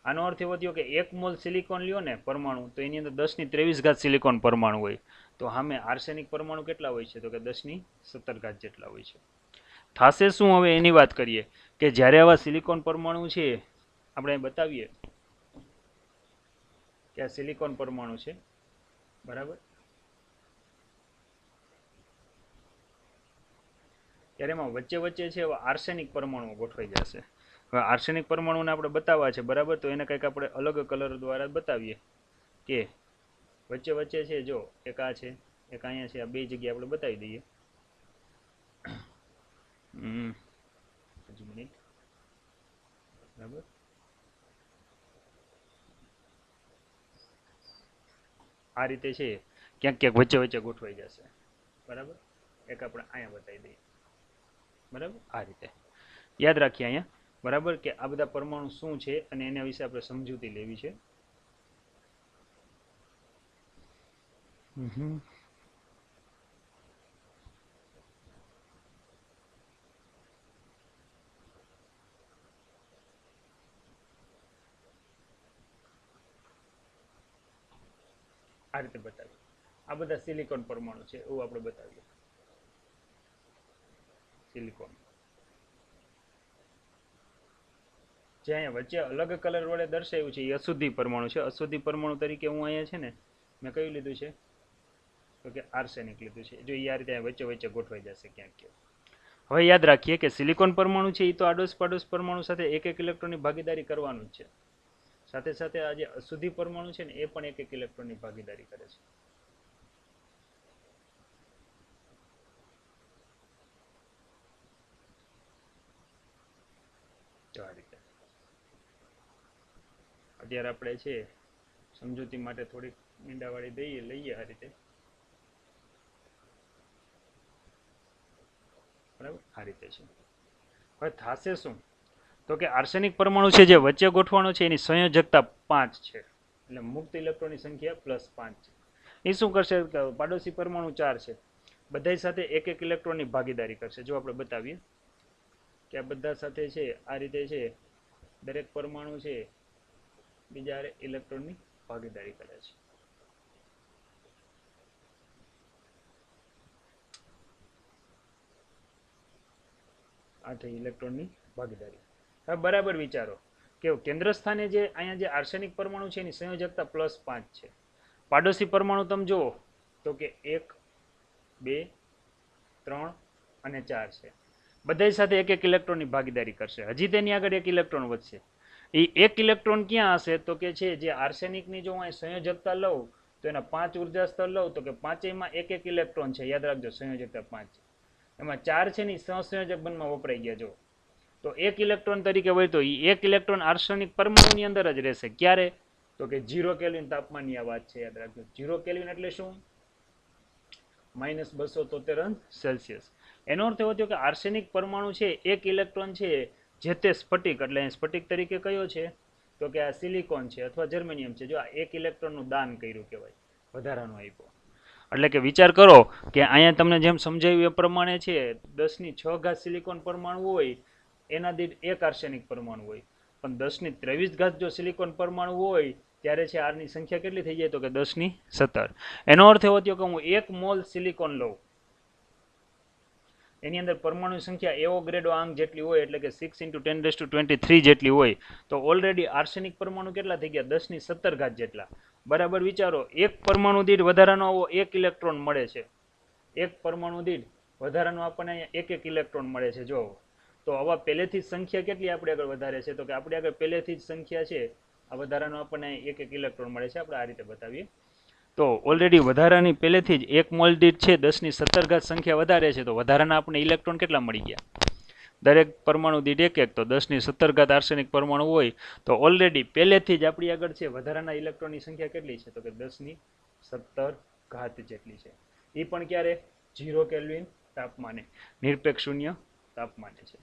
આનો અર્થ એવો થયો કે 1 મોલ સિલિકોન લ્યો ને પરમાણુ તો એની અંદર 10⁻23 સિલિકોન પરમાણુ હોય, તો સામે આર્સેનિક પરમાણુ કેટલા હોય છે? તો કે 10⁻17 જેટલા હોય છે. થાશે શું હવે એની વાત કરીએ કે જ્યારે આવા સિલિકોન પરમાણુ છે આપણે બતાવીએ કે આ સિલિકોન પરમાણુ છે, બરાબર, ત્યારે એમાં વચ્ચે વચ્ચે છે આર્સેનિક પરમાણુ ગોઠવાઈ જશે. હવે આર્સેનિક પરમાણુને આપણે બતાવવા છે, બરાબર, તો એને કંઈક આપણે અલગ કલર દ્વારા બતાવીએ કે વચ્ચે વચ્ચે છે જો એક આ છે એક અહીંયા છે, આ બે જગ્યાએ આપણે બતાવી દઈએ. મિનિટ, બરાબર. આ રીતે છે ક્યાંક ક્યાંક વચ્ચે વચ્ચે ગોઠવાઈ જશે, બરાબર. એક આપણે અહીંયા બતાવી દઈએ, બરાબર. આ રીતે યાદ રાખીએ અહીંયા, બરાબર, કે આ બધા પરમાણુ શું છે અને એના વિશે આપણે સમજૂતી લેવી છે. આ રીતે બતાવીએ. આ બધા સિલિકોન પરમાણુ છે એવું આપણે બતાવીએ. સિલિકોન જે અહીંયા વચ્ચે અલગ કલર વડે દર્શાવ્યું છે એ અશુદ્ધિ પરમાણુ છે. અશુદ્ધિ પરમાણુ તરીકે હું અહીંયા છે ને મેં કયું લીધું છે તો કે આર્સેનિક લીધું છે. જો એ આ રીતે વચ્ચે વચ્ચે ગોઠવાઈ જશે ક્યાંક ક્યાંક. હવે યાદ રાખીએ કે સિલિકોન પરમાણુ છે એ તો આડોશ પાડોશ પરમાણુ સાથે એક એક ઇલેક્ટ્રોનની ભાગીદારી કરવાનું જ છે. સાથે સાથે આ જે અશુદ્ધિ પરમાણુ છે ને એ પણ એક એક ઇલેક્ટ્રોનની ભાગીદારી કરે છે. તો આ રીતે અત્યારે આપણે છે સમજૂતી માટે થોડીક મીંડાવાળી લઈએ આ રીતે. બરાબર આ રીતે છે. હવે થશે શું તો કે આર્સેનિક પરમાણુ છે જે વચ્ચે ગોઠવાનો છે એની સંયોજકતા 5 છે. એટલે મુક્ત ઇલેક્ટ્રોનની સંખ્યા +5 છે. એ શું કરશે પાડોશી પરમાણુ 4 છે બધા સાથે એક એક ઇલેક્ટ્રોનની ભાગીદારી કરશે. જો આપણે બતાવીએ કે આ બધા સાથે છે આ રીતે છે દરેક પરમાણુ છે બીજા ઇલેક્ટ્રોનની ભાગીદારી કરે છે. આ થઈ ઇલેક્ટ્રોનની ભાગીદારી. હવે બરાબર વિચારો કે કેન્દ્ર સ્થાને જે અહીંયા જે આર્સેનિક પરમાણુ છે એની સંયોજકતા +5 છે. પાડોશી પરમાણુ તમે જુઓ તો કે 1 2 3 અને 4 છે. બધા સાથે એક એક ઇલેક્ટ્રોનની ભાગીદારી કરશે. હજી તેની આગળ એક ઇલેક્ટ્રોન વધશે. એ એક ઇલેક્ટ્રોન ક્યાં હશે તો કે છે જે આર્સેનિકની જો હું સંયોજકતા લઉં તો એના 5 ઉર્જા સ્તર લઉં તો કે પાંચેયમાં એક એક ઇલેક્ટ્રોન છે. યાદ રાખજો સંયોજકતા 5 છે. એમાં 4 છે ને સહસંયોજક બંધમાં વપરાઈ ગયા. જો તો એક ઇલેક્ટ્રોન તરીકે હોય તો એ એક ઇલેક્ટ્રોન આર્સેનિક પરમાણુની અંદર જ રહેશે. ક્યારે તો કે 0 કેલ્વિન તાપમાનની આ વાત છે. યાદ રાખજો 0 કેલ્વિન એટલે શું -273 સેલ્સિયસ. એનો અર્થ એવો થયો કે આર્સેનિક પરમાણુ છે એક ઇલેક્ટ્રોન છે જે તે સ્ફટિક એટલે સ્ફટિક તરીકે કયો છે તો કે આ સિલિકોન છે અથવા જર્મેનિયમ છે. જો આ એક ઇલેક્ટ્રોનનું દાન કર્યું કહેવાય વધારાનું આપ્યો. એટલે કે વિચાર કરો કે અહીંયા તમને જેમ સમજાવ્યું એ પ્રમાણે છે 10⁶ સિલિકોન પરમાણુ હોય એના દીઠ એક આર્સેનિક પરમાણુ હોય. પણ 10⁻³ જો સિલિકોન પરમાણુ હોય ત્યારે છે આરની સંખ્યા કેટલી થઈ જાય તો કે 10⁻17. એનો અર્થ એવો થયો કે હું 1 મોલ સિલિકોન લઉં એની અંદર પરમાણુ સંખ્યા એવો ગ્રેડો આંક જેટલી હોય એટલે કે 6 × 10⁻23 જેટલી હોય તો ઓલરેડી આર્સેનિક પરમાણુ કેટલા થઈ ગયા 10⁻17 જેટલા. બરાબર વિચારો એક પરમાણુ દીઠ વધારાનો આવો એક ઇલેક્ટ્રોન મળે છે. એક પરમાણુ દીઠ વધારાનો આપણને અહીંયા એક ઇલેક્ટ્રોન મળે છે. જો તો આવા પહેલેથી જ સંખ્યા કેટલી આપણે આગળ વધારે છે તો કે આપણે આગળ પહેલેથી જ સંખ્યા છે આ વધારાનો આપણને એક ઇલેક્ટ્રોન મળે છે. આપણે આ રીતે બતાવીએ તો ઓલરેડી વધારાની પહેલેથી જ એક મોલ દીઠ છે 10⁻17 સંખ્યા વધારે છે તો વધારાના આપણે ઇલેક્ટ્રોન કેટલા મળી ગયા દરેક પરમાણુ દીઠ એક તો 10⁻17 આર્સેનિક પરમાણુ હોય તો ઓલરેડી પહેલેથી જ આપણી આગળ છે વધારાના ઇલેક્ટ્રોનની સંખ્યા કેટલી છે તો કે 10⁻17 જેટલી છે. એ પણ ક્યારે 0 કેલ્વિન તાપમાને નિરપેક્ષ શૂન્ય તાપમાને છે.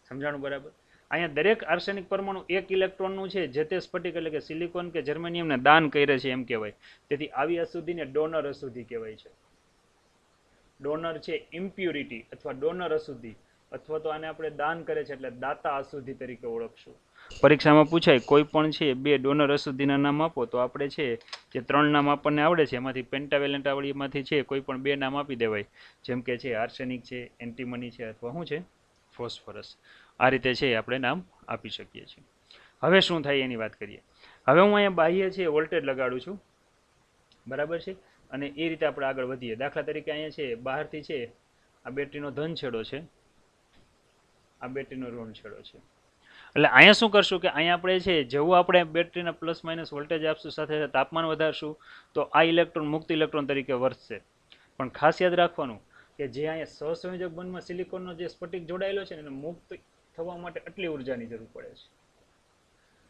સમજાણું બરાબર. અહીંયા દરેક આર્સેનિક પરમાણુ એક ઇલેક્ટ્રોનનું છે જે તે સ્ફટિક એટલે કે સિલિકોન કે જર્મેનિયમને દાન કરે છે એમ કહેવાય. તેથી આવી અશુદ્ધિને ડોનર અશુદ્ધિ કહેવાય છે. ડોનર છે ઇમ્પ્યુરિટી અથવા ડોનર અશુદ્ધિ અથવા તો આને આપણે દાન કરે છે એટલે દાતા અશુદ્ધિ તરીકે ઓળખશું. પરીક્ષામાં પૂછાય કોઈ પણ છે 2 ડોનર અશુદ્ધિના નામ આપો તો આપણે છે જે 3 નામ આપણને આવડે છે એમાંથી પેન્ટાવેલેન્ટ આવડીમાંથી છે કોઈ પણ 2 નામ આપી દેવાય. જેમ કે છે આર્સેનિક છે એન્ટીમની છે અથવા શું છે ફોસ્ફરસ. આ રીતે છે આપણે નામ આપી શકીએ છીએ. હવે શું થાય એની વાત કરીએ. હવે હું અહીંયા બાહ્ય છે વોલ્ટેજ લગાડું છું બરાબર છે અને એ રીતે આપણે આગળ વધીએ. દાખલા તરીકે અહીંયા છે બહારથી છે આ બેટરીનો ધન છેડો છે આ બેટરીનો ઋણ છેડો છે. એટલે અહીંયા શું કરશું કે અહીંયા આપણે છે જેવું આપણે બેટરીના પ્લસ માઇનસ વોલ્ટેજ આપશું સાથે સાથે તાપમાન વધારશું તો આ ઇલેક્ટ્રોન મુક્ત ઇલેક્ટ્રોન તરીકે વર્તશે. પણ ખાસ યાદ રાખવાનું કે જે અહીંયા સહસંયોજક બંધમાં સિલિકોનનો જે સ્ફટિક જોડાયેલો છે ને એને મુક્ત થવા માટે આટલી ઉર્જાની જરૂર પડે છે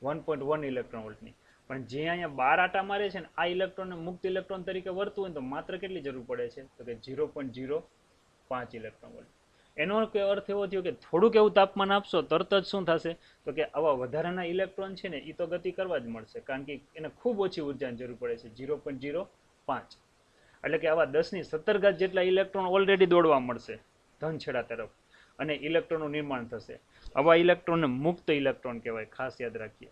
1.1 ઇલેક્ટ્રોન વોલ્ટની. પણ જે અહીંયા 12 આટા મારે છે ને આ ઇલેક્ટ્રોનને મુક્ત ઇલેક્ટ્રોન તરીકે વર્તવું હોય તો માત્ર કેટલી જરૂર પડે છે તો કે 0.05 ઇલેક્ટ્રોન વોલ્ટ. એનો અર્થ એવો થયો કે થોડુંક એવું તાપમાન આપશો તરત જ શું થશે તો કે આવા વધારાના ઇલેક્ટ્રોન છે ને એ તો ગતિ કરવા જ મળશે કારણ કે એને ખૂબ ઓછી ઉર્જાની જરૂર પડે છે 0.05. એટલે કે આવા 10⁻17 જેટલા ઇલેક્ટ્રોન ઓલરેડી દોડવા મળશે ધન છેડા તરફ અને ઇલેક્ટ્રોનનું નિર્માણ થશે. આવા ઇલેક્ટ્રોનને મુક્ત ઇલેક્ટ્રોન કહેવાય. ખાસ યાદ રાખીએ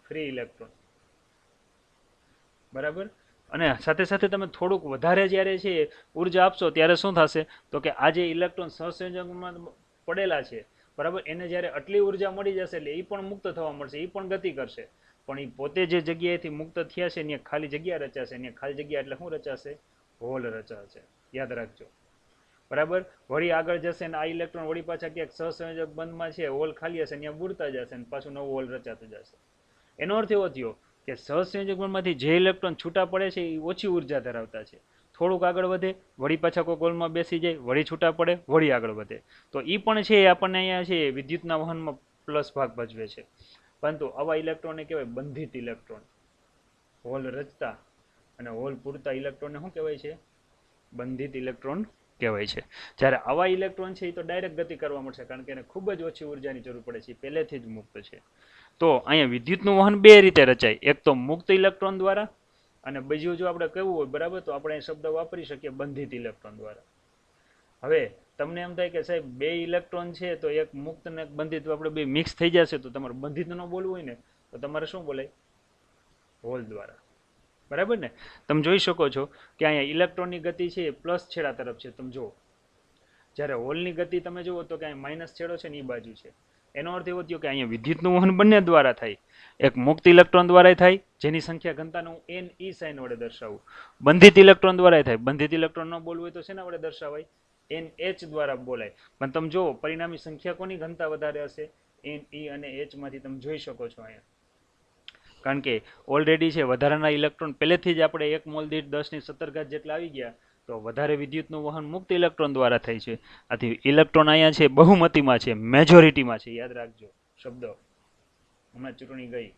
ફ્રી ઇલેક્ટ્રોન. બરાબર. અને સાથે સાથે તમે થોડુંક વધારે જ્યારે છે ઉર્જા આપશો ત્યારે શું થશે તો કે આ જે ઇલેક્ટ્રોન સહસંયોજકમાં પડેલા છે બરાબર એને જ્યારે આટલી ઉર્જા મળી જશે એટલે એ પણ મુક્ત થવા મળશે, એ પણ ગતિ કરશે, પણ એ પોતે જે જગ્યાએથી મુક્ત થયા છે ત્યાં ખાલી જગ્યા રચાશે, ત્યાં ખાલી જગ્યા એટલે શું રચાશે? હોલ રચાશે. યાદ રાખજો. બરાબર. વળી આગળ જશે ને આ ઇલેક્ટ્રોન વળી પાછા ક્યાંક સહસંયોજક બંધમાં છે, હોલ ખાલી હશે ત્યાં બુડતા જશે અને પાછું નવું હોલ રચાતું જશે. એનો અર્થ એવો થયો કે સહસંયોજક બંધમાંથી જે ઇલેક્ટ્રોન છૂટા પડે છે એ ઓછી ઉર્જા ધરાવતા છે. થોડુંક આગળ વધે, વળી પાછા કોઈ ગોલમાં બેસી જાય, વળી છૂટા પડે, વળી આગળ વધે. તો એ પણ છે આપણને અહીંયા છે વિદ્યુતના વહનમાં પ્લસ ભાગ ભજવે છે. પરંતુ આવા ઇલેક્ટ્રોનને કહેવાય બંધિત ઇલેક્ટ્રોન. હોલ રચતા અને હોલ પૂરતા ઇલેક્ટ્રોનને શું કહેવાય છે? બંધિત ઇલેક્ટ્રોન કહેવાય છે. જ્યારે આવા ઇલેક્ટ્રોન છે એ તો ડાયરેક્ટ ગતિ કરવા મળશે, કારણ કે એને ખૂબ જ ઓછી ઉર્જાની જરૂર પડે છે, પહેલેથી જ મુક્ત છે. તો અહીંયા વિદ્યુતનું વહન બે રીતે રચાય, એક તો મુક્ત ઇલેક્ટ્રોન દ્વારા, અને બીજું જો આપણે કહેવું હોય બરાબર તો આપણે શબ્દ વાપરી શકીએ બંધિત ઇલેક્ટ્રોન દ્વારા. હવે તમને એમ થાય કે સાહેબ બે ઇલેક્ટ્રોન છે તો એક મુક્ત ને એક બંધિત આપણે બે મિક્સ થઈ જશે તો તમારે બંધિત ન બોલવું હોય ને તો તમારે શું બોલાય? હોલ દ્વારા. બરાબર ને? તમે જોઈ શકો છો કે અહીંયા ઇલેક્ટ્રોનની ગતિ છે એ પ્લસ છેડા તરફ છે. તમે જુઓ, જ્યારે હોલની ગતિ તમે જુઓ તો કે અહીંયા માઇનસ છેડો છે ને એ બાજુ છે. એનો અર્થ એવો થયો કે અહીંયા વિદ્યુતનું વહન બંને દ્વારા થાય. એક મુક્ત ઇલેક્ટ્રોન દ્વારા થાય, જેની સંખ્યા ઘનતાને હું એન ઈ સાઇન વડે દર્શાવું. બંધિત ઇલેક્ટ્રોન દ્વારા થાય. બંધિત ઇલેક્ટ્રોન ન બોલવું હોય તો શેના વડે દર્શાવાય? એન એચ દ્વારા બોલાય. પણ તમે જુઓ પરિણામી સંખ્યા કોની ઘનતા વધારે હશે? એન ઈ અને એચ માંથી તમે જોઈ શકો છો અહીંયા. કારણ કે ઓલરેડી છે વધારાના ઇલેક્ટ્રોન પહેલેથી જ આપણે 1 મોલ દીઠ 10⁻17 જેટલા આવી ગયા, તો વધારે વિદ્યુતનું વહન મુક્ત ઇલેક્ટ્રોન દ્વારા થાય છે. આથી ઇલેક્ટ્રોન અહીંયા છે બહુમતીમાં છે, મેજોરિટીમાં છે. યાદ રાખજો શબ્દ, હમણાં ચૂંટણી ગઈ,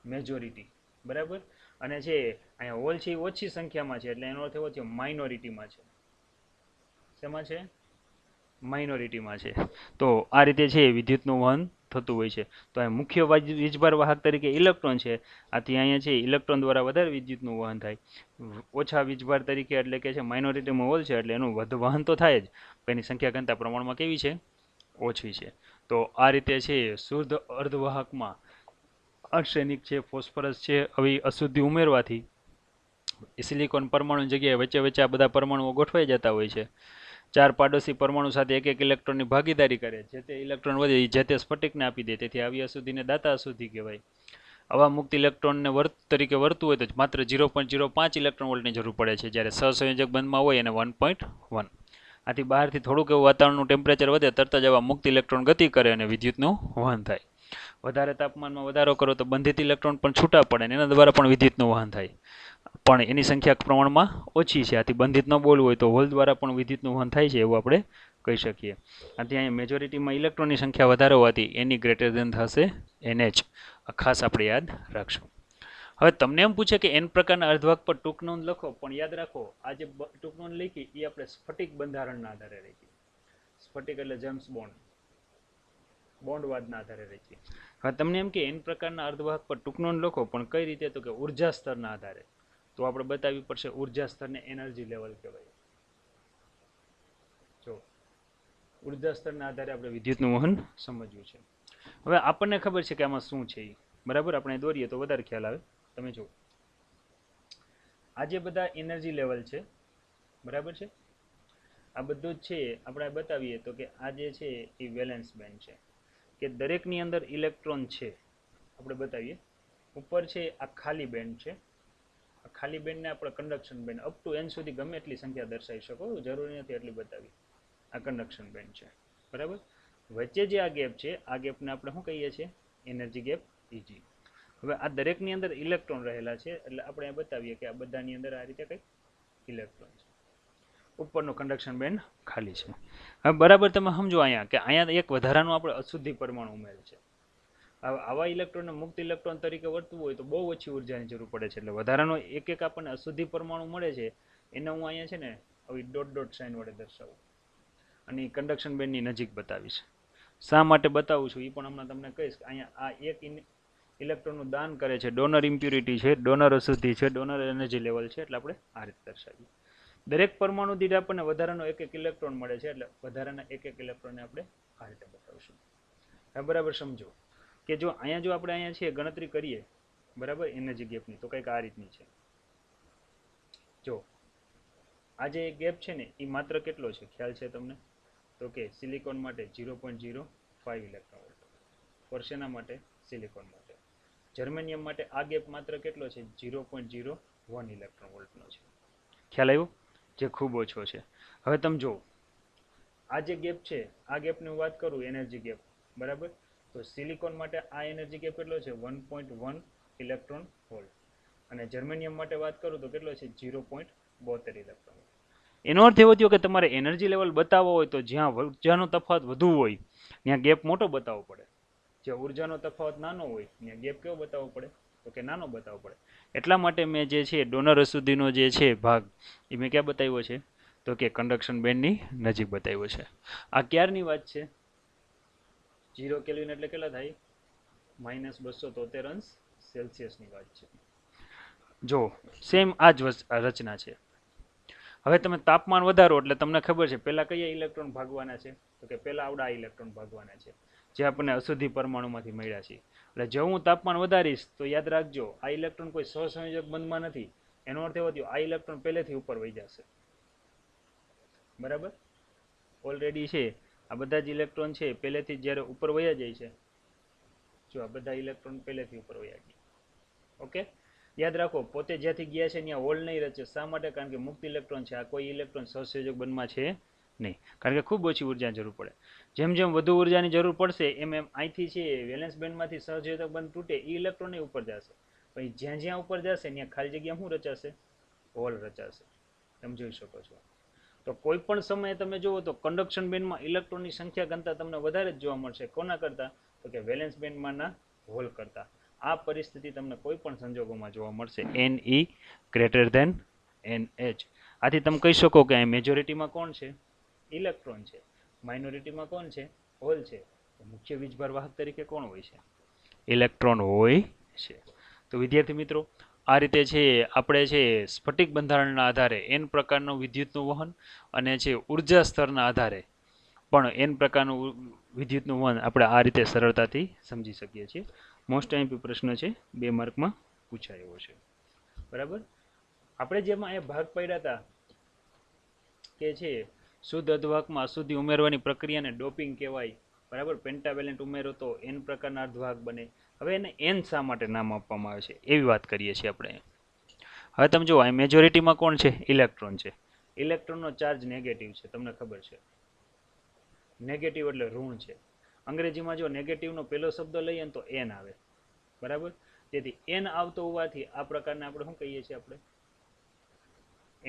મેજોરિટી. બરાબર. અને છે અહીંયા હોલ છે એ ઓછી સંખ્યામાં છે, એટલે એનો અર્થ એવો થયો માઇનોરિટીમાં છે. શેમાં છે? માઇનોરિટીમાં છે. તો આ રીતે છે વિદ્યુતનું વહન થતું હોય છે. તો અહીં મુખ્ય વીજભાર વાહક તરીકે ઇલેક્ટ્રોન છે. આથી અહીંયા છે ઇલેક્ટ્રોન દ્વારા વધારે વિદ્યુતનું વહન થાય. ઓછા વીજભાર તરીકે એટલે કે છે માઇનોરિટીમાં હોલ છે એટલે એનું વહન તો થાય જ, પણ એની સંખ્યા ઘનતા પ્રમાણમાં કેવી છે? ઓછી છે. તો આ રીતે છે શુદ્ધ અર્ધવાહકમાં આર્સેનિક છે, ફોસ્ફરસ છે, આવી અશુદ્ધિ ઉમેરવાથી સિલિકોન પરમાણુ જગ્યાએ વચ્ચે વચ્ચે આ બધા પરમાણુઓ ગોઠવાઈ જતા હોય છે. 4 પાડોશી પરમાણુ સાથે એક એક ઇલેક્ટ્રોનની ભાગીદારી કરે, જે તે ઇલેક્ટ્રોન વધે જે તે સ્ફટિકને આપી દે. તેથી આવી અશુદ્ધિને દાતા અશુદ્ધિ કહેવાય. આવા મુક્ત ઇલેક્ટ્રોનને વર્ત તરીકે વર્તું હોય તો માત્ર 0.05 ઇલેક્ટ્રોન વોલ્ટની જરૂર પડે છે, જ્યારે સહસંયોજક બંધમાં હોય એને 1.1. આથી બહારથી થોડુંક એવું વાતાવરણનું ટેમ્પરેચર વધે તરત જ આવા મુક્ત ઇલેક્ટ્રોન ગતિ કરે અને વિદ્યુતનું વહન થાય. વધારે તાપમાનમાં વધારો કરો તો બંધિત ઇલેક્ટ્રોન પણ છૂટા પડે અને એના દ્વારા પણ વિદ્યુતનું વહન થાય, પણ એની સંખ્યા પ્રમાણમાં ઓછી છે. આથી બંધિત ન બોલવું હોય તો હોલ દ્વારા પણ વિદ્યુતનું વહન થાય છે એવું આપણે કહી શકીએ. આથી અહીંયા મેજોરિટીમાં ઇલેક્ટ્રોનની સંખ્યા વધારે હોવાથી એની ગ્રેટર ધેન થશે NH. ખાસ આપણે યાદ રાખશું. હવે તમને એમ પૂછે કે n પ્રકારના અર્ધવાહક પર ટૂંક નોંધ લખો, પણ યાદ રાખો આ જે ટૂંક નોંધ લખી એ આપણે સ્ફટિક બંધારણના આધારે લખી. સ્ફટિક એટલે જેમ્સ બોન્ડ, બોન્ડવાદના આધારે લખી. હવે તમને એમ કે n પ્રકારના અર્ધવાહક પર ટૂંક નોંધ લખો, પણ કઈ રીતે? તો કે ઉર્જા સ્તરના આધારે. તો આપણે બતાવવી પડશે ઉર્જા સ્તરને એનર્જી લેવલ કહેવાય. જો ઉર્જા સ્તરના આધારે આપણે વિદ્યુતનું વહન સમજવું છે. હવે આપણને ખબર છે કે આમાં શું છે એ, બરાબર. આપણે દોરીએ તો વધારે ખ્યાલ આવે. તમે જુઓ આ જે બધા એનર્જી લેવલ છે, બરાબર છે, આ બધું જ છે આપણે બતાવીએ તો કે આ જે છે એ વેલેન્સ બેન્ડ છે, કે દરેકની અંદર ઇલેક્ટ્રોન છે. આપણે બતાવીએ ઉપર છે આ ખાલી બેન્ડ છે. આ ખાલી બેન્ડને આપણે conduction band up to n સુધી ગમે એટલી સંખ્યા દર્શાવી શકો, જરૂરી નથી એટલી બતાવી. આ કંડક્શન બેન્ડ છે, બરાબર. વચ્ચે જે આ ગેપ છે આ ગેપને આપણે શું કહીએ છીએ? Energy gap Eg. હવે આ દરેકની અંદર ઇલેક્ટ્રોન રહેલા છે એટલે આપણે બતાવીએ કે આ બધાની અંદર આ રીતે કંઈક ઇલેક્ટ્રોન છે. ઉપરનો કંડક્શન બેન્ડ ખાલી છે. હવે બરાબર તમે સમજો અહીંયા કે અહીંયા એક વધારાનું આપણે અશુદ્ધિ પરમાણુ ઉમેરેલ છે. આવા ઇલેક્ટ્રોનને મુક્ત ઇલેક્ટ્રોન તરીકે વર્તવું હોય તો બહુ ઓછી ઉર્જાની જરૂર પડે છે, એટલે વધારાનો એક એક આપણને અશુદ્ધિ પરમાણુ મળે છે એને હું અહીંયા છે ને આવી ડોટ ડોટ સાઇન વડે દર્શાવું અને એ કંડક્શન બેન્ડની નજીક બતાવીશ. શા માટે બતાવું છું એ પણ હમણાં તમને કહીશ. અહીંયા આ એક ઇલેક્ટ્રોનનું દાન કરે છે, ડોનર ઇમ્પ્યુરિટી છે, ડોનર અશુદ્ધિ છે, ડોનર એનર્જી લેવલ છે, એટલે આપણે આ રીતે દર્શાવીએ. દરેક પરમાણુ દીઠ આપણને વધારાનો એક એક ઇલેક્ટ્રોન મળે છે, એટલે વધારાના એક એક ઇલેક્ટ્રોનને આપણે આ રીતે બતાવીશું. બરાબર સમજો કે જો અહીંયા આપણે અહીંયા છે ગણતરી કરીએ બરાબર, એનર્જી ગેપની તો કંઈક આ રીતની છે. જો આ જે ગેપ છે ને એ માત્ર કેટલો છે ખ્યાલ છે તમને? તો કે સિલિકોન માટે 0.05 ઇલેક્ટ્રોન વોલ્ટ. ફોર્શેના માટે, સિલિકોન માટે. જર્મેનિયમ માટે આ ગેપ માત્ર કેટલો છે? 0.01 ઇલેક્ટ્રોન વોલ્ટનો છે. ખ્યાલ આવ્યો? જે ખૂબ ઓછો છે. હવે તમે જુઓ આ જે ગેપ છે, આ ગેપની હું વાત કરું એનર્જી ગેપ, બરાબર, તો સિલિકોન માટે આ એનર્જી ગેપ કેટલો છે? 1.1 ઇલેક્ટ્રોન વોલ્ટ. અને જર્મેનિયમ માટે વાત કરું તો કેટલો છે? 0.72 ઇલેક્ટ્રોન વોલ્ટ. એનો અર્થ એવો થયો કે તમારે એનર્જી લેવલ બતાવવો હોય તો જ્યાં ઉર્જાનો તફાવત વધુ હોય ત્યાં ગેપ મોટો બતાવવો પડે. જ્યાં ઉર્જાનો તફાવત નાનો હોય ત્યાં ગેપ કેવો બતાવવો પડે? તો કે નાનો બતાવવો પડે. એટલા માટે મેં જે છે ડોનર સુધીનો જે છે ભાગ એ મેં ક્યાં બતાવ્યો છે? તો કે કન્ડક્શન બેન્ડની નજીક બતાવ્યો છે. આ ક્યારની વાત છે? 0 કેલ્વિન એટલે કેટલા થાય? -273 અંશ સેલ્સિયસની વાત છે. જો સેમ આ જ રચના છે. હવે તમે તાપમાન વધારો એટલે તમને ખબર છે પહેલા કયા ઇલેક્ટ્રોન ભાગવાના છે? તો કે પહેલા આવડા ઇલેક્ટ્રોન ભાગવાના છે જે આપણને અશુદ્ધિ પરમાણુમાંથી મળ્યા છે. એટલે જો હું તાપમાન વધારીશ તો યાદ રાખજો આ ઇલેક્ટ્રોન કોઈ સહસંયોજક બંધમાં નથી. એનો અર્થ એવો થયો આ ઇલેક્ટ્રોન પહેલેથી ઉપર વહી જશે. બરાબર, ઓલરેડી છે આ બધા જ ઇલેક્ટ્રોન છે પહેલેથી જ્યારે ઉપર વયા જાય છે, જો આ બધા ઇલેક્ટ્રોન પહેલેથી ઉપર વયા ગયા. ઓકે, યાદ રાખો પોતે જ્યાંથી ગયા છે ત્યાં હોલ નહીં રચે. શા માટે? કારણ કે મુક્ત ઇલેક્ટ્રોન છે. આ કોઈ ઇલેક્ટ્રોન સહસંયોજક બંધમાં છે નહીં, કારણ કે ખૂબ ઓછી ઉર્જાની જરૂર પડે. જેમ જેમ વધુ ઉર્જાની જરૂર પડશે એમ એમ અહીંથી છે વેલેન્સ બેન્ડમાંથી સહસંયોજક બંધ તૂટે એ ઇલેક્ટ્રોન ઉપર જશે. પછી જ્યાં જ્યાં ઉપર જશે ત્યાં ખાલી જગ્યા શું રચાશે? હોલ રચાશે. તમે જોઈ શકો છો. તો કોઈ પણ સમયે તમે જુઓ તો કન્ડક્શન બેન્ડમાં ઇલેક્ટ્રોનની સંખ્યા ઘનતા તમને વધારે જ જોવા મળશે. કોના કરતા? તો કે વેલેન્સ બેન્ડમાંના હોલ કરતા. આ પરિસ્થિતિ તમને કોઈ પણ સંજોગોમાં જોવા મળશે. Ne greater than NH. આથી તમે કહી શકો કે અહીં મેજોરિટીમાં કોણ છે? ઇલેક્ટ્રોન છે. માઇનોરિટીમાં કોણ છે? હોલ છે. મુખ્ય વીજભાર વાહક તરીકે કોણ હોય છે? ઇલેક્ટ્રોન હોય છે. તો વિદ્યાર્થી મિત્રો આ રીતે છે આપણે છે સ્ફટિક બંધારણના આધારે n પ્રકારનું વિદ્યુતનું વહન અને છે ઉર્જા સ્તરના આધારે પણ n પ્રકારનું વિદ્યુતનું વહન આપણે આ રીતે સરળતાથી સમજી શકીએ છીએ. મોસ્ટ આઈમ્પી પ્રશ્ન છે, 2 માર્કમાં પૂછાયો છે. બરાબર, આપણે જેમાં એ ભાગ પાડ્યા હતા કે છે શુદ્ધ અર્ધવાહકમાં અશુદ્ધિ ઉમેરવાની પ્રક્રિયાને ડોપિંગ કહેવાય. બરાબર, પેન્ટાવેલેન્ટ ઉમેરો તો n પ્રકારના અર્ધવાહક બને. હવે એને n શા માટે નામ આપવામાં આવે છે એવી વાત કરીએ છીએ આપણે. હવે તમે જુઓ અહીં મેજોરિટીમાં કોણ છે? ઇલેક્ટ્રોન છે. ઇલેક્ટ્રોનનો ચાર્જ નેગેટિવ છે, તમને ખબર છે. નેગેટિવ એટલે ઋણ છે. અંગ્રેજીમાં જો નેગેટિવનો પહેલો શબ્દ લઈએ ને તો n આવે. બરાબર, તેથી n આવતો હોવાથી આ પ્રકારના આપણે શું કહીએ છીએ? આપણે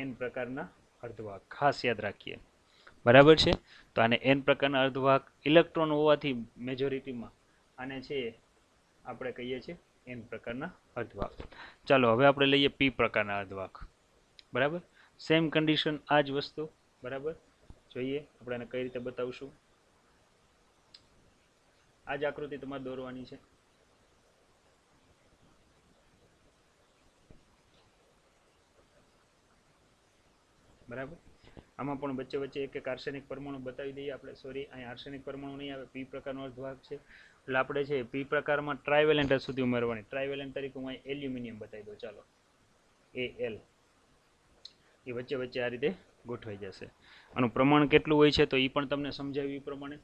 n પ્રકારના અર્ધવાહક. ખાસ યાદ રાખીએ. બરાબર છે, તો આને n પ્રકારના અર્ધવાહક ઇલેક્ટ્રોન હોવાથી મેજોરિટીમાં આને છે આપણે કહીએ છીએ n પ્રકારના અર્ધવાહક. ચાલો હવે આપણે લઈએ p પ્રકારના અર્ધવાહક. બરાબર, સેમ કન્ડિશન આ જ વસ્તુ. બરાબર, જોઈએ આપણે એને કઈ રીતે બતાવશું. આ જ આકૃતિ તમારે દોરવાની છે. બરાબર, આમાં પણ વચ્ચે વચ્ચે એક એક આર્સેનિક પરમાણુ બતાવી દઈએ આપણે. સોરી, અહીં આર્સેનિક પરમાણુ નહીં આવે, p પ્રકારનો અર્ધવાહક છે એટલે આપણે છે p પ્રકારમાં ટ્રાયવેલેન્ટ સુધી ઉમેરવાની. ટ્રાયવેલેન્ટ તરીકે હું અહીં એલ્યુમિનિયમ બતાવી દઉં. ચાલો, Al એ વચ્ચે વચ્ચે આ રીતે ગોઠવાઈ જશે. આનું પ્રમાણ કેટલું હોય છે તો એ પણ તમને સમજાવ્યું એ પ્રમાણે